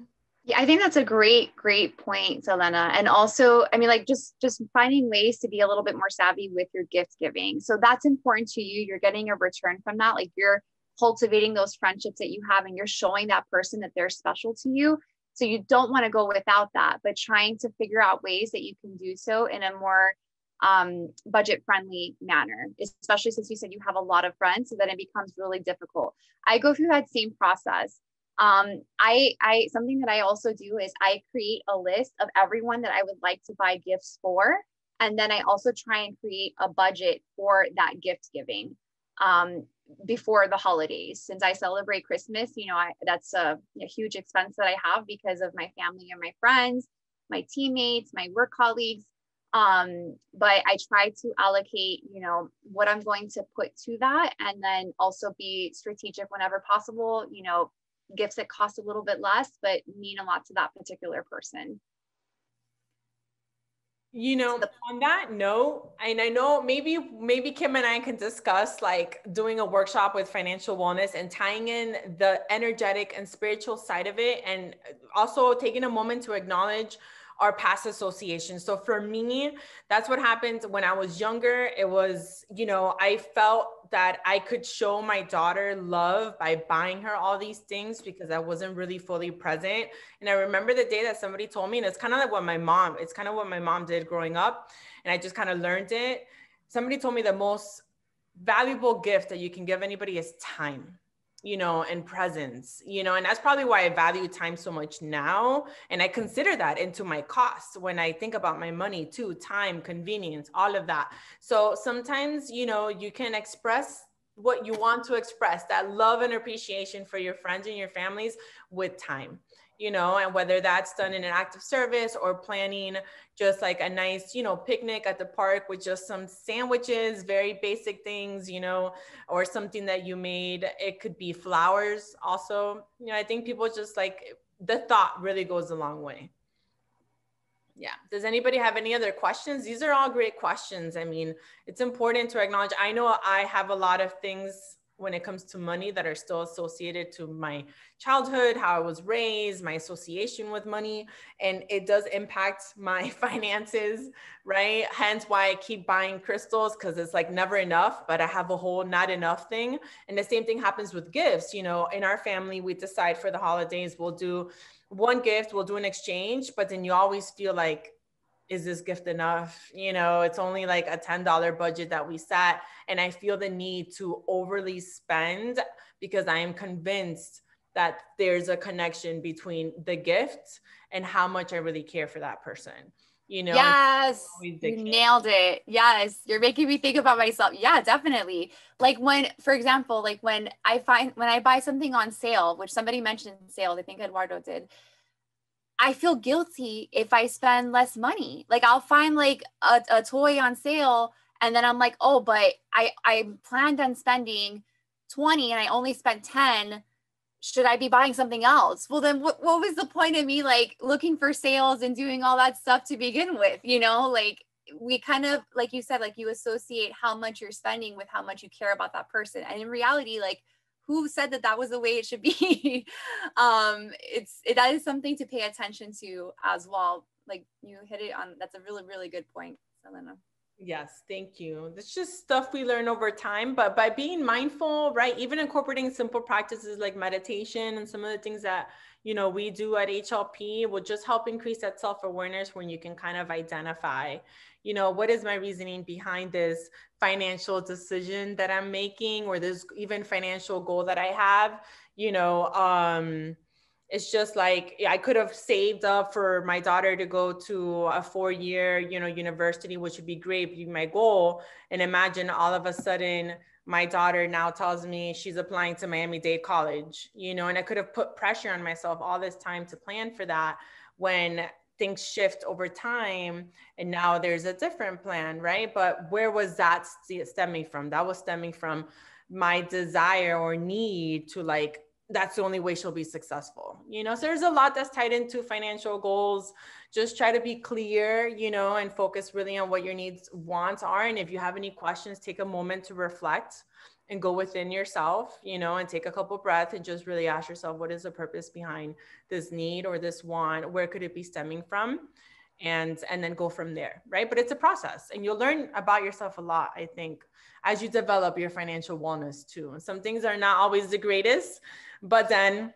I think that's a great point, Selena. And also, I mean, like just finding ways to be a little bit more savvy with your gift giving. So that's important to you. You're getting a return from that. Like you're cultivating those friendships that you have and you're showing that person that they're special to you. So you don't want to go without that, but trying to figure out ways that you can do so in a more budget friendly manner, especially since you said you have a lot of friends, so then it becomes really difficult. I go through that same process. I something that I also do is I create a list of everyone that I would like to buy gifts for. And then I also try and create a budget for that gift giving before the holidays. Since I celebrate Christmas, that's a huge expense that I have because of my family and my friends, my teammates, my work colleagues. But I try to allocate, what I'm going to put to that, and then also be strategic whenever possible, gifts that cost a little bit less, but mean a lot to that particular person. On that note, and I know maybe Kim and I can discuss like doing a workshop with financial wellness and tying in the energetic and spiritual side of it, and also taking a moment to acknowledge our past associations. So for me, that's what happened when I was younger. It was, I felt that I could show my daughter love by buying her all these things because I wasn't really fully present. And I remember the day that somebody told me, and it's kind of what my mom did growing up. And I just kind of learned it. Somebody told me the most valuable gift that you can give anybody is time, and presence, and that's probably why I value time so much now. And I consider that into my costs when I think about my money too, time, convenience, all of that. So sometimes, you can express what you want to express, that love and appreciation for your friends and your families with time, and whether that's done in an act of service or planning just like a nice, picnic at the park with just some sandwiches, very basic things, or something that you made. It could be flowers also. I think people just like, the thought really goes a long way. Yeah. Does anybody have any other questions? These are all great questions. I mean, it's important to acknowledge. I know I have a lot of things when it comes to money that are still associated to my childhood, how I was raised, my association with money, and it does impact my finances, right? Hence why I keep buying crystals, because it's like never enough, but I have a whole not enough thing. And the same thing happens with gifts. In our family, we decide for the holidays, we'll do one gift, we'll do an exchange, but then you always feel like, is this gift enough? It's only like a $10 budget that we set. And I feel the need to overly spend because I am convinced that there's a connection between the gift and how much I really care for that person. you know, and Yes, always the you case. nailed it. Yes, you're making me think about myself. Yeah, definitely. Like when, for example, like when I buy something on sale, which somebody mentioned sale, I think Eduardo did, I feel guilty if I spend less money. Like I'll find like a toy on sale and then I'm like, oh, but I planned on spending 20 and I only spent 10. Should I be buying something else? Well, then what was the point of me like looking for sales and doing all that stuff to begin with? You know, like we kind of, like you said, like you associate how much you're spending with how much you care about that person. And in reality, like who said that that was the way it should be? That is something to pay attention to as well. Like you hit it on, that's a really, really good point, Selena. Yes, thank you. It's just stuff we learn over time, but by being mindful, right? Even incorporating simple practices like meditation and some of the things that, you know, we do at HLP will just help increase that self-awareness when you can kind of identify, you know, what is my reasoning behind this financial decision that I'm making, or this even financial goal that I have, you know, it's just like I could have saved up for my daughter to go to a 4-year, you know, university, which would be great, be my goal. And imagine all of a sudden my daughter now tells me she's applying to Miami-Dade College, you know, and I could have put pressure on myself all this time to plan for that when things shift over time and now there's a different plan, right? But where was that stemming from? That was stemming from my desire or need to like, that's the only way she'll be successful, you know? So there's a lot that's tied into financial goals. Just try to be clear, you know, and focus really on what your needs, wants are. And if you have any questions, take a moment to reflect and go within yourself, you know, and take a couple breaths and just really ask yourself, what is the purpose behind this need or this want? Where could it be stemming from? And then go from there, right? But it's a process and you'll learn about yourself a lot, I think, as you develop your financial wellness too. And some things are not always the greatest, but then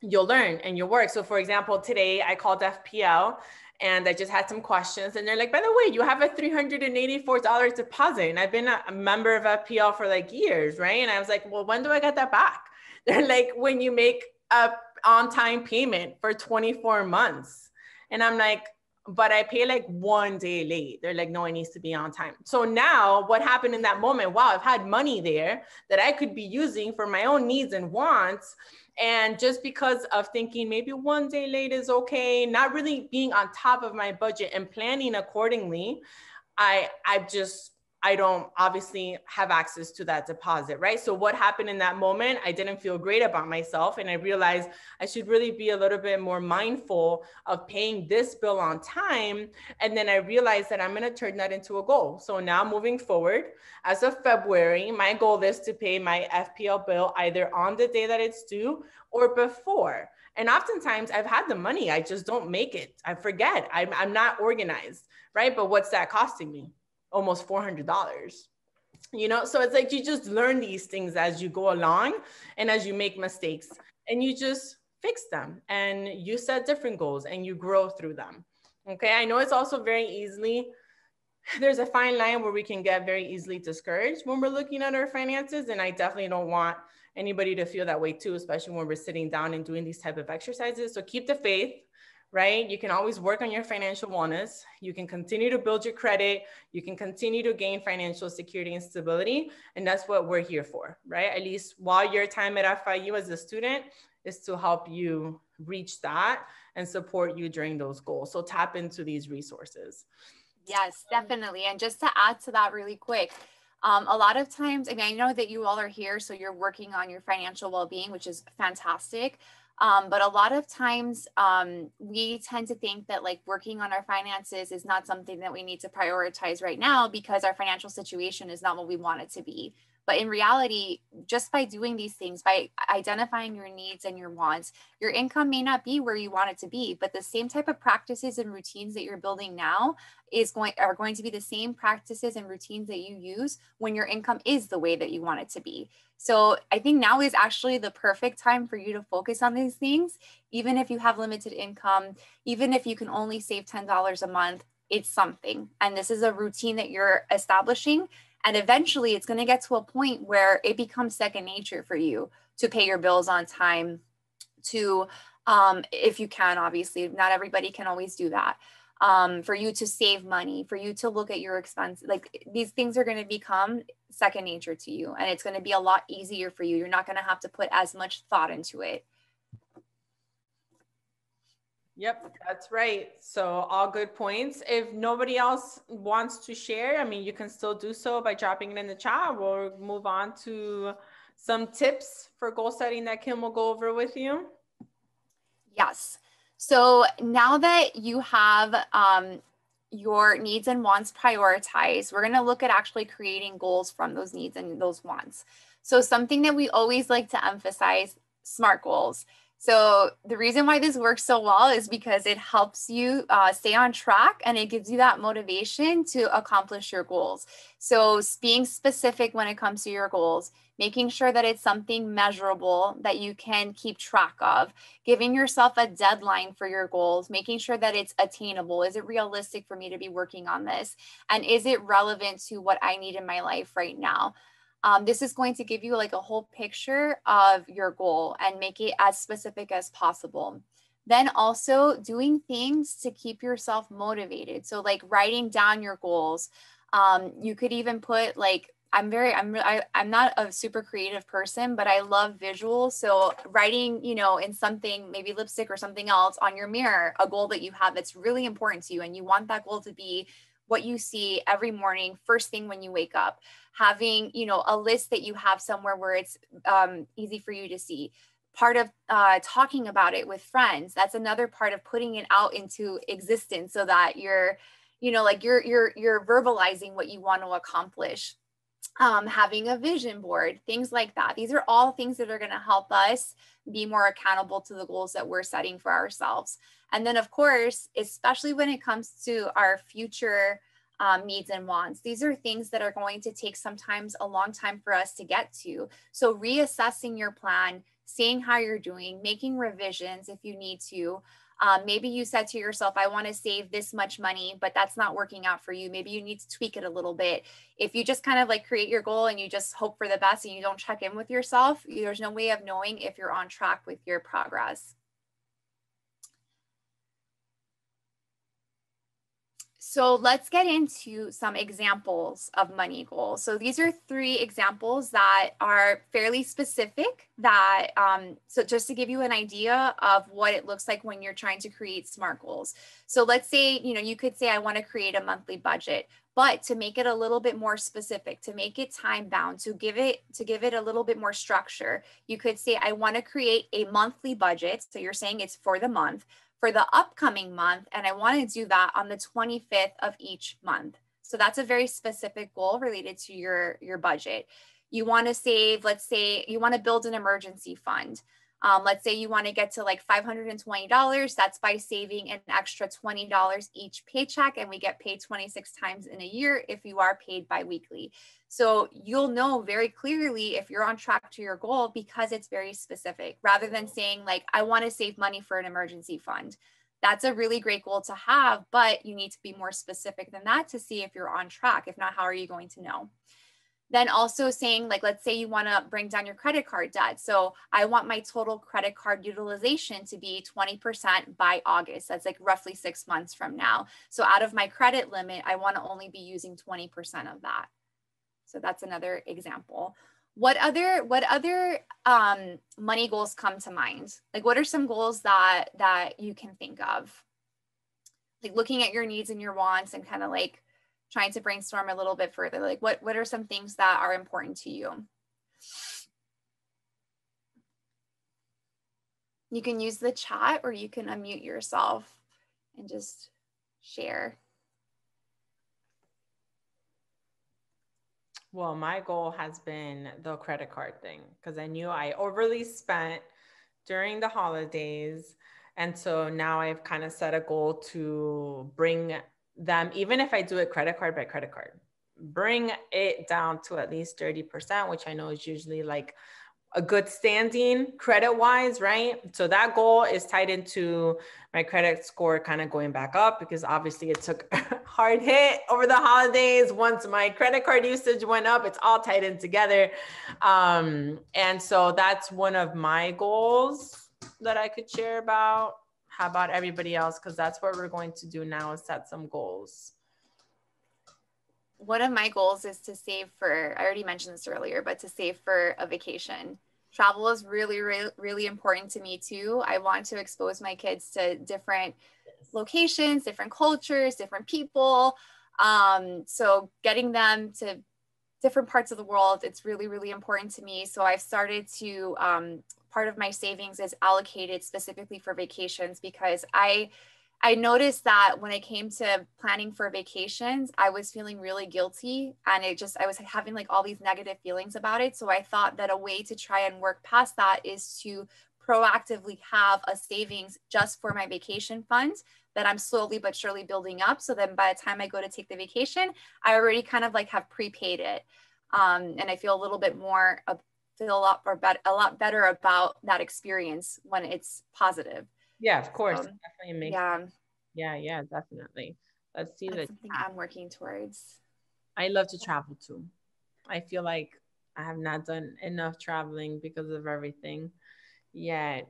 you'll learn and you'll work. So for example, today I called FPL and I just had some questions and they're like, by the way, you have a $384 deposit. And I've been a member of FPL for like years, right? And I was like, well, when do I get that back? They're like, when you make a on-time payment for 24 months. And I'm like, but I pay like 1 day late. They're like, no, it needs to be on time. So now what happened in that moment? Wow, I've had money there that I could be using for my own needs and wants. And just because of thinking maybe 1 day late is okay, not really being on top of my budget and planning accordingly, I don't obviously have access to that deposit, right? So what happened in that moment? I didn't feel great about myself. And I realized I should really be a little bit more mindful of paying this bill on time. And then I realized that I'm going to turn that into a goal. So now moving forward, as of February, my goal is to pay my FPL bill either on the day that it's due or before. And oftentimes I've had the money, I just don't make it. I forget, I'm not organized, right? But what's that costing me? Almost $400, you know? So it's like, you just learn these things as you go along and as you make mistakes and you just fix them and you set different goals and you grow through them. Okay. I know it's also very easily, there's a fine line where we can get very easily discouraged when we're looking at our finances. And I definitely don't want anybody to feel that way too, especially when we're sitting down and doing these type of exercises. So keep the faith, right? You can always work on your financial wellness. You can continue to build your credit. You can continue to gain financial security and stability. And that's what we're here for, right? At least while your time at FIU as a student is to help you reach that and support you during those goals. So tap into these resources. Yes, definitely. And just to add to that really quick, a lot of times, I mean, I know that you all are here, so you're working on your financial well-being, which is fantastic. But a lot of times we tend to think that like working on our finances is not something that we need to prioritize right now because our financial situation is not what we want it to be. But in reality, just by doing these things, by identifying your needs and your wants, your income may not be where you want it to be, but the same type of practices and routines that you're building now are going to be the same practices and routines that you use when your income is the way that you want it to be. So I think now is actually the perfect time for you to focus on these things, even if you have limited income, even if you can only save $10 a month, it's something. And this is a routine that you're establishing. And eventually it's going to get to a point where it becomes second nature for you to pay your bills on time, to, if you can, obviously, not everybody can always do that. for you to save money, for you to look at your expenses. Like these things are going to become second nature to you, and it's going to be a lot easier for you. You're not going to have to put as much thought into it. Yep, that's right. So all good points. If nobody else wants to share, I mean, you can still do so by dropping it in the chat. We'll move on to some tips for goal setting that Kim will go over with you. Yes. So now that you have your needs and wants prioritized, we're going to look at actually creating goals from those needs and those wants. So something that we always like to emphasize, SMART goals. So the reason why this works so well is because it helps you stay on track, and it gives you that motivation to accomplish your goals. So being specific when it comes to your goals, making sure that it's something measurable that you can keep track of, giving yourself a deadline for your goals, making sure that it's attainable. Is it realistic for me to be working on this? And is it relevant to what I need in my life right now? This is going to give you like a whole picture of your goal and make it as specific as possible. Then also doing things to keep yourself motivated. So like writing down your goals. You could even put like, I'm not a super creative person, but I love visuals. So writing, you know, in something, maybe lipstick or something else on your mirror, a goal that you have that's really important to you, and you want that goal to be what you see every morning, first thing when you wake up. Having, you know, a list that you have somewhere where it's easy for you to see. Part of talking about it with friends. That's another part of putting it out into existence, so that you're, you know, like you're verbalizing what you want to accomplish. Having a vision board, things like that. These are all things that are going to help us be more accountable to the goals that we're setting for ourselves. And then, of course, especially when it comes to our future needs and wants, these are things that are going to take sometimes a long time for us to get to. So reassessing your plan, seeing how you're doing, making revisions if you need to. Maybe you said to yourself, I want to save this much money, but that's not working out for you. Maybe you need to tweak it a little bit. If you just kind of like create your goal and you just hope for the best and you don't check in with yourself, there's no way of knowing if you're on track with your progress. So let's get into some examples of money goals. So these are 3 examples that are fairly specific, that so just to give you an idea of what it looks like when you're trying to create SMART goals. So let's say, you know, you could say, I want to create a monthly budget, but to make it a little bit more specific, to make it time bound, to give it a little bit more structure, you could say, I want to create a monthly budget. So you're saying it's for the month, for the upcoming month, and I want to do that on the 25th of each month. So that's a very specific goal related to your budget. You want to save, let's say you want to build an emergency fund. Let's say you want to get to like $520. That's by saving an extra $20 each paycheck, and we get paid 26 times in a year if you are paid biweekly. So you'll know very clearly if you're on track to your goal because it's very specific, rather than saying like, I want to save money for an emergency fund. That's a really great goal to have, but you need to be more specific than that to see if you're on track. If not, how are you going to know? Then also saying, like, let's say you want to bring down your credit card debt. So I want my total credit card utilization to be 20% by August. That's like roughly 6 months from now. So out of my credit limit, I want to only be using 20% of that. So that's another example. What other money goals come to mind? Like, what are some goals that you can think of? Like looking at your needs and your wants and kind of like trying to brainstorm a little bit further. Like what are some things that are important to you? You can use the chat, or you can unmute yourself and just share. Well, my goal has been the credit card thing, because I knew I overly spent during the holidays. And so now I've kind of set a goal to bring them, even if I do it credit card by credit card, bring it down to at least 30%, which I know is usually like a good standing credit wise, right? So that goal is tied into my credit score kind of going back up, because obviously it took a hard hit over the holidays. Once my credit card usage went up, it's all tied in together. And so that's one of my goals that I could share about How about everybody else? Because that's what we're going to do now, is set some goals. One of my goals is to save for, I already mentioned this earlier, but to save for a vacation. Travel is really, really, really important to me too. I want to expose my kids to different locations, different cultures, different people. So getting them to different parts of the world, it's really, really important to me. So I've started to, part of my savings is allocated specifically for vacations, because I noticed that when it came to planning for vacations, I was feeling really guilty, and I was having like all these negative feelings about it. So I thought that a way to try and work past that is to proactively have a savings just for my vacation funds that I'm slowly but surely building up. So then by the time I go to take the vacation, I already kind of like have prepaid it. And I feel a little bit more, a lot better about that experience when it's positive. Yeah, of course. So, Definitely makes yeah. Yeah, definitely. Let's see. That's something I'm working towards. I love to travel too. I feel like I have not done enough traveling because of everything yet.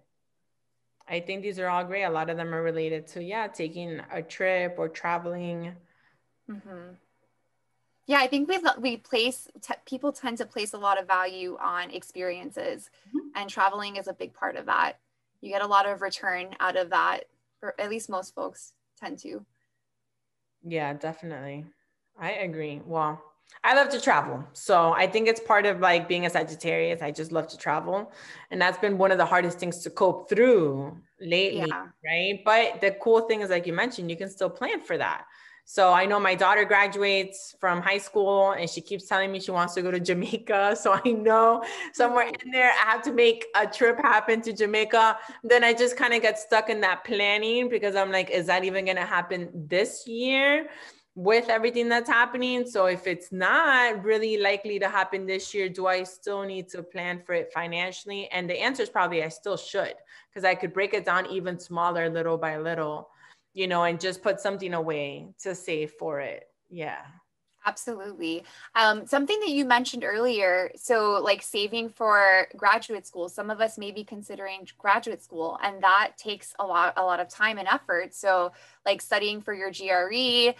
I think these are all great. A lot of them are related to, yeah, taking a trip or traveling. Mm-hmm. Yeah, I think people tend to place a lot of value on experiences, and traveling is a big part of that. You get a lot of return out of that, for at least most folks tend to. Yeah, definitely. I agree. Well, I love to travel. So I think it's part of like being a Sagittarius. I just love to travel. And that's been one of the hardest things to cope through lately, Yeah. right? But the cool thing is, like you mentioned, you can still plan for that. So I know my daughter graduates from high school and she keeps telling me she wants to go to Jamaica. So I know somewhere in there, I have to make a trip happen to Jamaica. Then I just kind of get stuck in that planning, because I'm like, is that even going to happen this year with everything that's happening? So if it's not really likely to happen this year, do I still need to plan for it financially? And the answer is probably I still should, because I could break it down even smaller, little by little, and just put something away to save for it. Yeah. Absolutely. Something that you mentioned earlier, so like saving for graduate school, some of us may be considering graduate school, and that takes a lot of time and effort. So like studying for your GRE,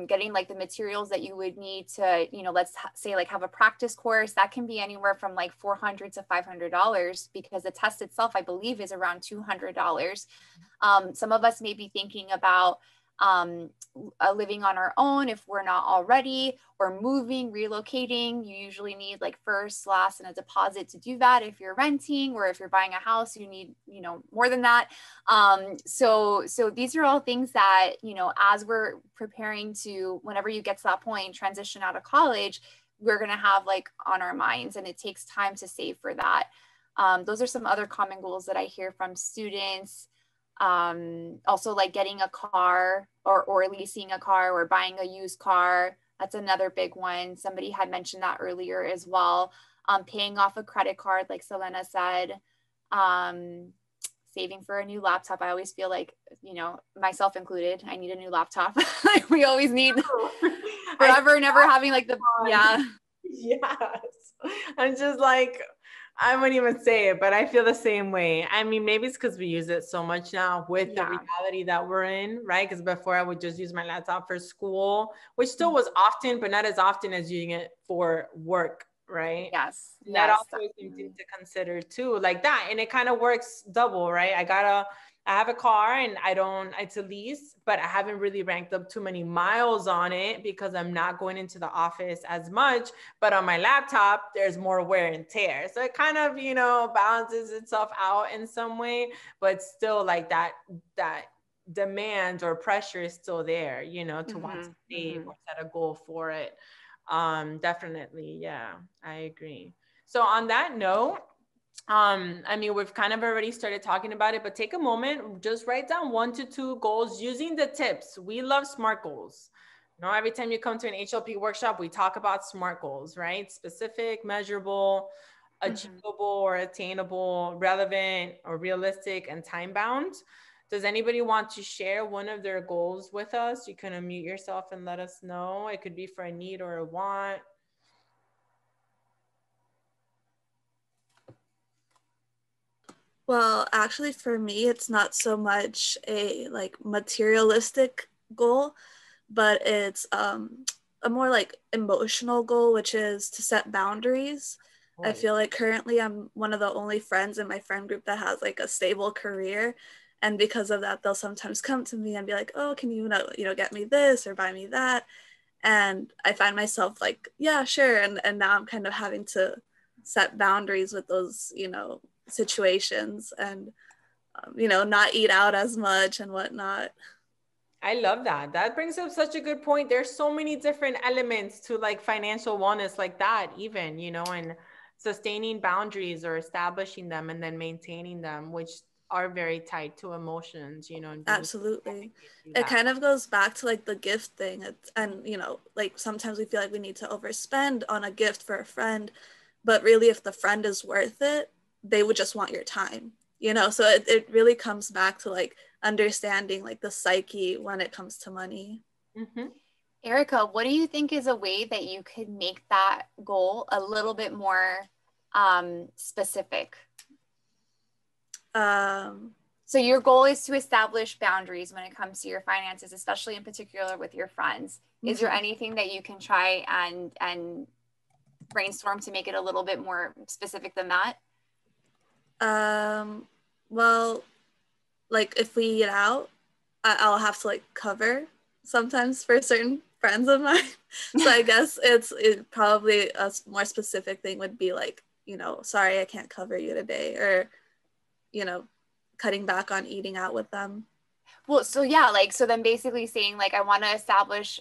getting like the materials that you would need to, let's say like have a practice course, that can be anywhere from like $400 to $500, because the test itself, I believe, is around $200. Some of us may be thinking about living on our own if we're not already, or moving, relocating. You usually need like first, last, and a deposit to do that. If you're renting, or if you're buying a house, you need, more than that. So these are all things that, as we're preparing to, whenever you get to that point, transition out of college, we're going to have like on our minds, and it takes time to save for that. Those are some other common goals that I hear from students. Also like getting a car, or leasing a car, or buying a used car. That's another big one. Somebody had mentioned that earlier as well. Paying off a credit card, like Selena said. Saving for a new laptop. I always feel like, myself included, I need a new laptop. We always need forever, never having like yeah. Yes. I'm just like, I wouldn't even say it, but I feel the same way. I mean, maybe it's because we use it so much now with the reality that we're in, right? Because before I would just use my laptop for school, which still was often, but not as often as using it for work, right? Yes. And that also is something to consider too, like that. And it kind of works double, right? I have a car, and it's a lease, but I haven't really ranked up too many miles on it because I'm not going into the office as much. But on my laptop, there's more wear and tear. So it kind of, balances itself out in some way, but still like that demand or pressure is still there, to want to save or set a goal for it. Definitely. Yeah, I agree. So on that note, I mean, we've kind of already started talking about it, but take a moment, just write down 1 to 2 goals using the tips. We love SMART goals. Every time you come to an HLP workshop, we talk about SMART goals, right? Specific, measurable, achievable or attainable, relevant or realistic, and time bound. Does anybody want to share one of their goals with us? You can unmute yourself and let us know. It could be for a need or a want. Well, actually, for me, it's not so much a like materialistic goal, but it's a more like emotional goal, which is to set boundaries. I Boy. feel like currently I'm one of the only friends in my friend group that has like a stable career. And because of that, they'll sometimes come to me and be like, oh, can you get me this or buy me that? And I find myself like, yeah, sure. And now I'm kind of having to set boundaries with those, situations and, not eat out as much and whatnot. I love that. That brings up such a good point. There's so many different elements to like financial wellness like that, even, and sustaining boundaries or establishing them and then maintaining them, which are very tied to emotions, and being able to Absolutely. navigate through It that. kind of goes back to like the gift thing. And, like sometimes we feel like we need to overspend on a gift for a friend, but really if the friend is worth it, they would just want your time, So it really comes back to like understanding like the psyche when it comes to money. Mm-hmm. Erica, what do you think is a way that you could make that goal a little bit more specific? So your goal is to establish boundaries when it comes to your finances, especially in particular with your friends. Is there anything that you can try and brainstorm to make it a little bit more specific than that? Well, like if we eat out, I'll have to like cover sometimes for certain friends of mine. So I guess it probably a more specific thing would be like, sorry, I can't cover you today, or, cutting back on eating out with them. Well, so yeah, like, so then basically saying like, I want to establish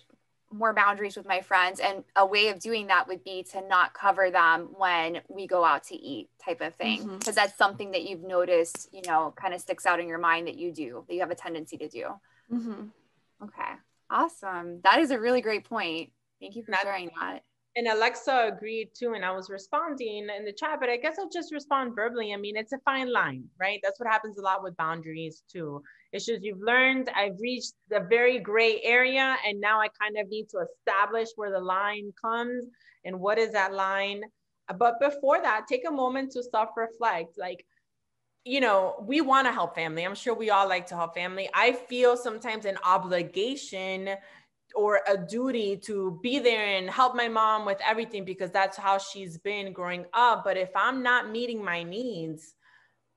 more boundaries with my friends. And a way of doing that would be to not cover them when we go out to eat type of thing. Because that's something that you've noticed, kind of sticks out in your mind that you have a tendency to do. Okay, awesome. That is a really great point. Thank you for sharing that. And Alexa agreed too, and I was responding in the chat, but I guess I'll just respond verbally. I mean, it's a fine line, right? That's what happens a lot with boundaries too. It's just you've learned, I've reached the very gray area, and now I kind of need to establish where the line comes and what is that line. But before that, take a moment to self-reflect. Like, we want to help family. I'm sure we all like to help family. I feel sometimes an obligation or a duty to be there and help my mom with everything because that's how she's been growing up. But if I'm not meeting my needs,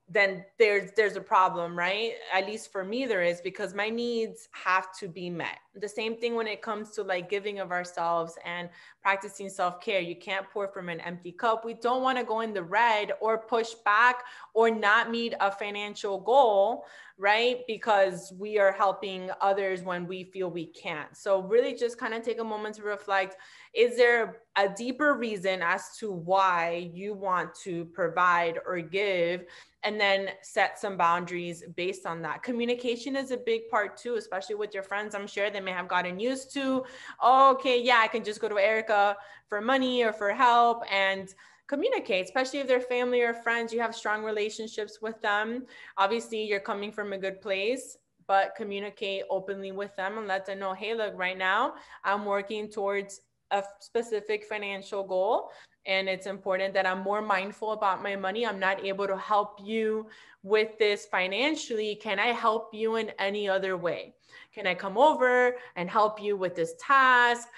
then there's a problem, right? At least for me, there is, because my needs have to be met. The same thing when it comes to like giving of ourselves and practicing self-care. You can't pour from an empty cup. We don't want to go in the red or push back or not meet a financial goal, right? Because we are helping others when we feel we can't. So really just kind of take a moment to reflect. Is there a deeper reason as to why you want to provide or give? And then set some boundaries based on that. Communication is a big part too, especially with your friends. I'm sure they may have gotten used to, oh, okay, yeah, I can just go to Erica for money or for help and communicate, especially if they're family or friends, you have strong relationships with them. Obviously, you're coming from a good place, but communicate openly with them and let them know, hey, look, right now I'm working towards a specific financial goal. And it's important that I'm more mindful about my money. I'm not able to help you with this financially. Can I help you in any other way? Can I come over and help you with this task?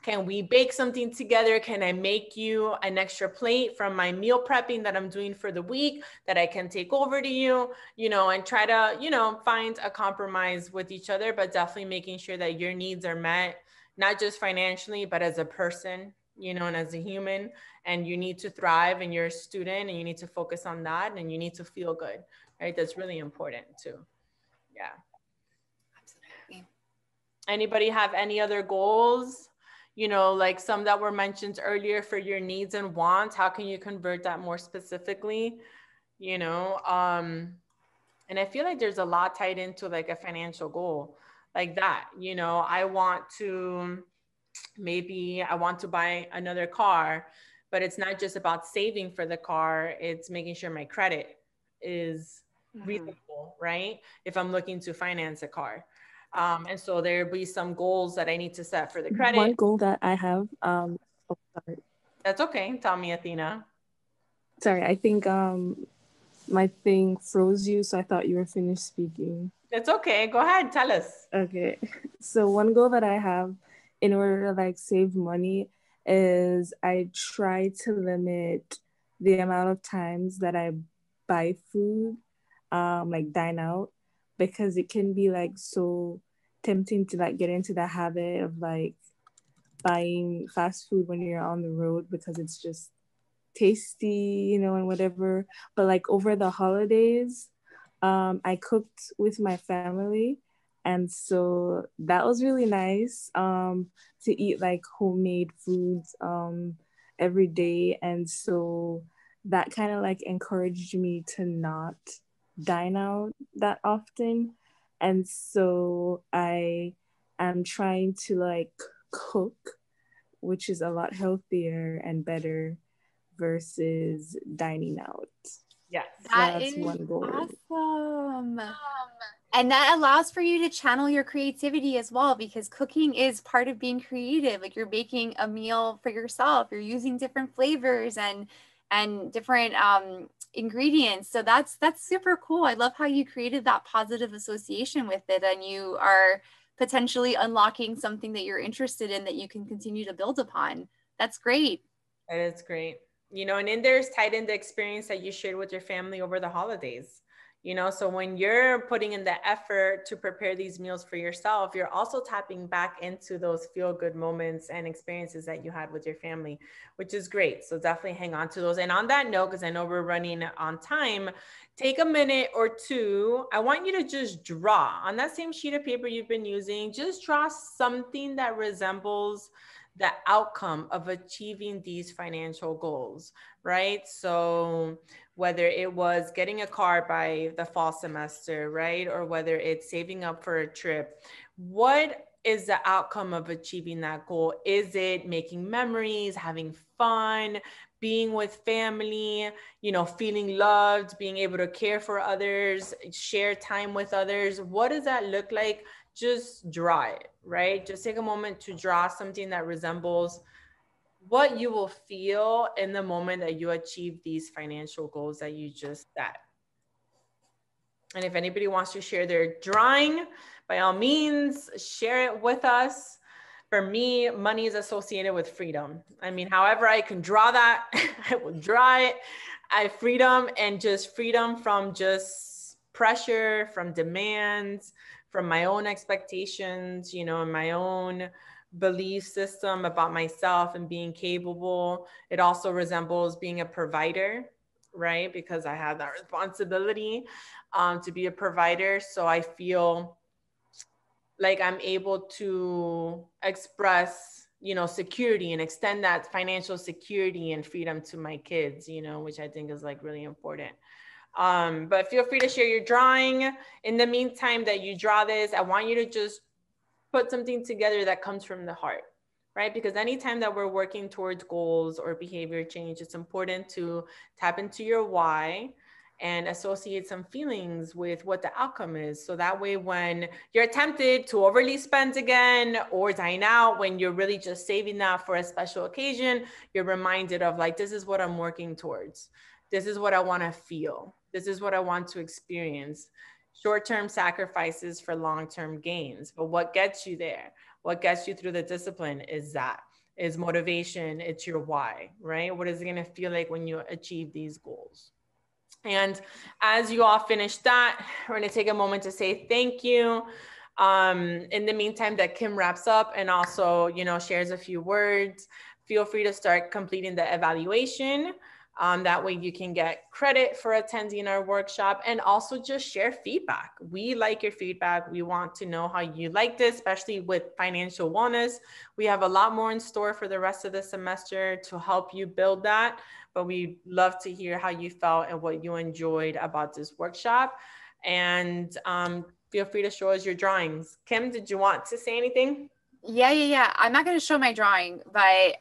Can we bake something together? Can I make you an extra plate from my meal prepping that I'm doing for the week that I can take over to you, and try to, find a compromise with each other, but definitely making sure that your needs are met, not just financially, but as a person, and as a human. And you need to thrive, and you're a student, and you need to focus on that, and you need to feel good, right? That's really important too. Yeah. Absolutely. Anybody have any other goals? Like some that were mentioned earlier for your needs and wants. How can you convert that more specifically? And I feel like there's a lot tied into like a financial goal like that. Maybe I want to buy another car, but it's not just about saving for the car. It's making sure my credit is reasonable, right? If I'm looking to finance a car. And so there'll be some goals that I need to set for the credit. One goal that I have, That's okay. Tell me, Athena. sorry, I think my thing froze you, so I thought you were finished speaking. It's okay. Go ahead. Tell us. Okay. So one goal that I have in order to like save money is I try to limit the amount of times that I buy food, like dine out, because it can be like so tempting to like get into the habit of like buying fast food when you're on the road because it's just tasty, you know, and whatever. But like over the holidays, I cooked with my family. And so that was really nice to eat like homemade foods every day. And so that kind of like encouraged me to not dine out that often. And so I am trying to like cook, which is a lot healthier and better versus dining out. Yes. So That that's is one goal. awesome. And that allows for you to channel your creativity as well, because cooking is part of being creative. Like, you're making a meal for yourself, you're using different flavors and different ingredients. So that's super cool. I love how you created that positive association with it, and you are potentially unlocking something that you're interested in that you can continue to build upon. That's great. That is great. You know, and in there is tied in the experience that you shared with your family over the holidays. You know, so when you're putting in the effort to prepare these meals for yourself, you're also tapping back into those feel good moments and experiences that you had with your family, which is great. So definitely hang on to those. And on that note, because I know we're running on time, take a minute or two. I want you to just draw on that same sheet of paper you've been using, just draw something that resembles the outcome of achieving these financial goals, right? So whether it was getting a car by the fall semester, right? Or whether it's saving up for a trip, what is the outcome of achieving that goal? Is it making memories, having fun, being with family, you know, feeling loved, being able to care for others, share time with others? What does that look like? Just draw it, right? Just take a moment to draw something that resembles what you will feel in the moment that you achieve these financial goals that you just set. And if anybody wants to share their drawing, by all means, share it with us. For me, money is associated with freedom. I mean, however I can draw that, I will draw it. I have freedom, and just freedom from just pressure, from demands, from my own expectations, you know, and my own belief system about myself and being capable. It also resembles being a provider, right? Because I have that responsibility to be a provider. So I feel like I'm able to express, you know, security and extend that financial security and freedom to my kids, you know, which I think is like really important. But feel free to share your drawing. In the meantime that you draw this, I want you to just put something together that comes from the heart, right? Because anytime that we're working towards goals or behavior change, it's important to tap into your why and associate some feelings with what the outcome is. So that way, when you're tempted to overly spend again or dine out, when you're really just saving that for a special occasion, you're reminded of like, this is what I'm working towards. This is what I want to feel. This is what I want to experience. Short-term sacrifices for long-term gains. But what gets you there? What gets you through the discipline is motivation. It's your why, right? What is it going to feel like when you achieve these goals? And as you all finish that, we're going to take a moment to say thank you. In the meantime that Kim wraps up and also, you know, shares a few words, feel free to start completing the evaluation. That way you can get credit for attending our workshop, and also just share feedback. We like your feedback. We want to know how you like this, especially with financial wellness. We have a lot more in store for the rest of the semester to help you build that, but we'd love to hear how you felt and what you enjoyed about this workshop. And feel free to show us your drawings. Kim, did you want to say anything? Yeah. I'm not going to show my drawing, but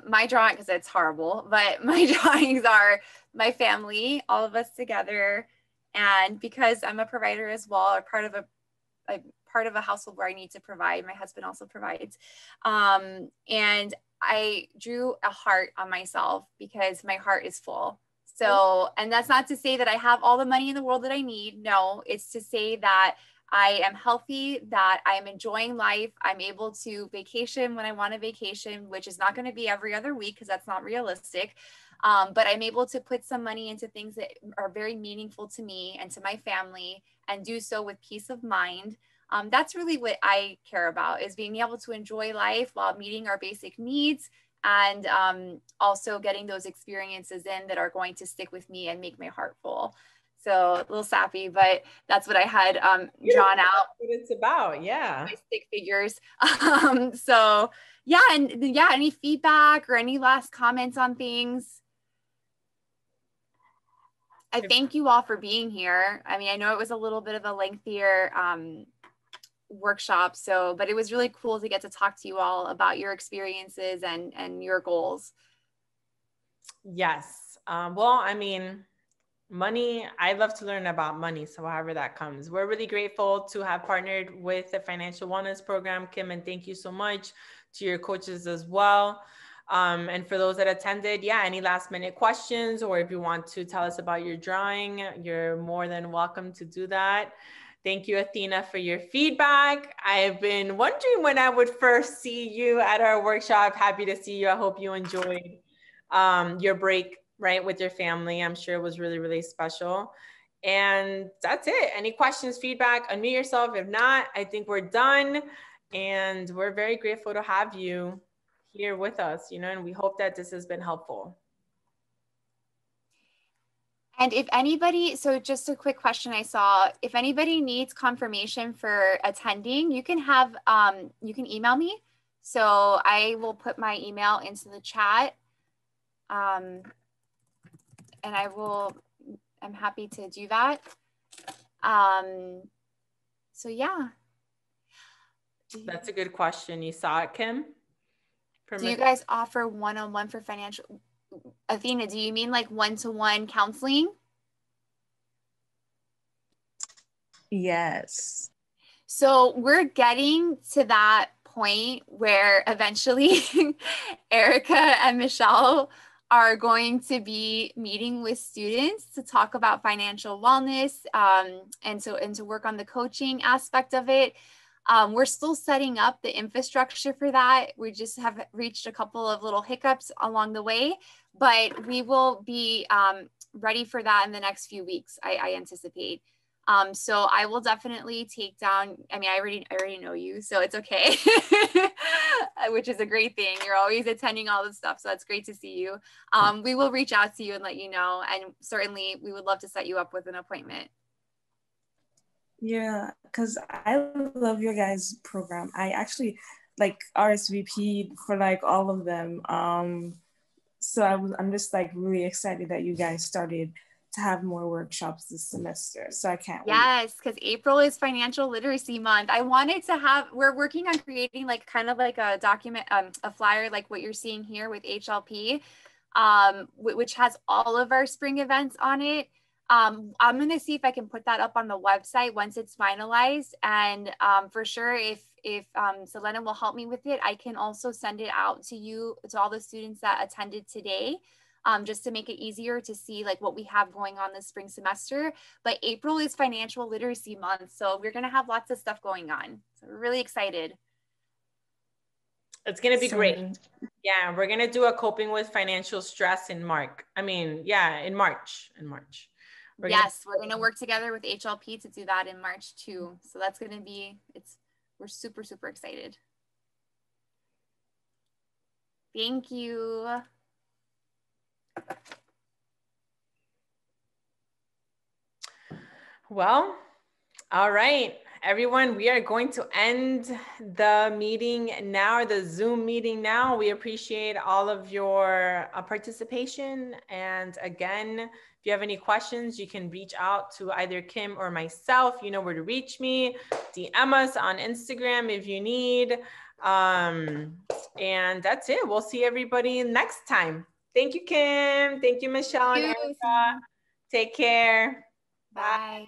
my drawing, because it's horrible, but my drawings are my family, all of us together. And because I'm a provider as well, or part of a household where I need to provide, my husband also provides. And I drew a heart on myself because my heart is full. So, and that's not to say that I have all the money in the world that I need. No, it's to say that I am healthy, that I'm enjoying life. I'm able to vacation when I want to vacation, which is not going to be every other week because that's not realistic. But I'm able to put some money into things that are very meaningful to me and to my family, and do so with peace of mind. That's really what I care about, is being able to enjoy life while meeting our basic needs, and also getting those experiences in that are going to stick with me and make my heart full. So a little sappy, but that's what I had drawn out. What it's about, yeah. My stick figures. So yeah, and yeah, any feedback or any last comments on things? I thank you all for being here. I mean, I know it was a little bit of a lengthier workshop, but it was really cool to get to talk to you all about your experiences and your goals. Yes. Well, I mean, money, I love to learn about money. So however that comes, we're really grateful to have partnered with the Financial Wellness Program, Kim, and thank you so much to your coaches as well. And for those that attended, yeah, any last minute questions, or if you want to tell us about your drawing, you're more than welcome to do that. Thank you, Athena, for your feedback. I've been wondering when I would first see you at our workshop. Happy to see you. I hope you enjoyed your break, right, with your family. I'm sure it was really, really special. And that's it. Any questions, feedback, unmute yourself. If not, I think we're done. And we're very grateful to have you here with us, and we hope that this has been helpful. And if anybody, so just a quick question I saw, if anybody needs confirmation for attending, you can email me. So I will put my email into the chat. And I'm happy to do that. So yeah. That's a good question. You saw it, Kim? Do you guys offer one-on-one for financial? Athena, do you mean like one-to-one counseling? Yes. So we're getting to that point where eventually Erica and Michelle are going to be meeting with students to talk about financial wellness, and to work on the coaching aspect of it. We're still setting up the infrastructure for that. We just have reached a couple of little hiccups along the way, but we will be ready for that in the next few weeks, I anticipate. So I will definitely take down, I mean, I already know you, so it's okay, which is a great thing. You're always attending all this stuff, so that's great to see you. We will reach out to you and let you know, and certainly we would love to set you up with an appointment. Yeah, because I love your guys' program. I actually RSVP'd for all of them. So I'm just really excited that you guys started to have more workshops this semester. So I can't wait. Yes, because April is Financial Literacy Month. I wanted to we're working on creating kind of a document, a flyer like what you're seeing here with HLP, which has all of our spring events on it. I'm going to see if I can put that up on the website once it's finalized. And for sure, if Selena will help me with it, I can also send it out to you, to all the students that attended today, just to make it easier to see what we have going on this spring semester. But April is Financial Literacy Month, so we're going to have lots of stuff going on. So we're really excited. It's going to be great. Yeah, we're going to do a coping with financial stress in March. In March. We're going to work together with HLP to do that in March too. So that's going to be, we're super, super excited. Thank you. Well, all right, everyone, we are going to end the meeting now, the Zoom meeting now. We appreciate all of your participation. And again, if you have any questions, you can reach out to either Kim or myself. You know where to reach me. DM us on Instagram if you need. And that's it. We'll see everybody next time. Thank you, Kim. Thank you, Michelle and Erica. Take care. Bye.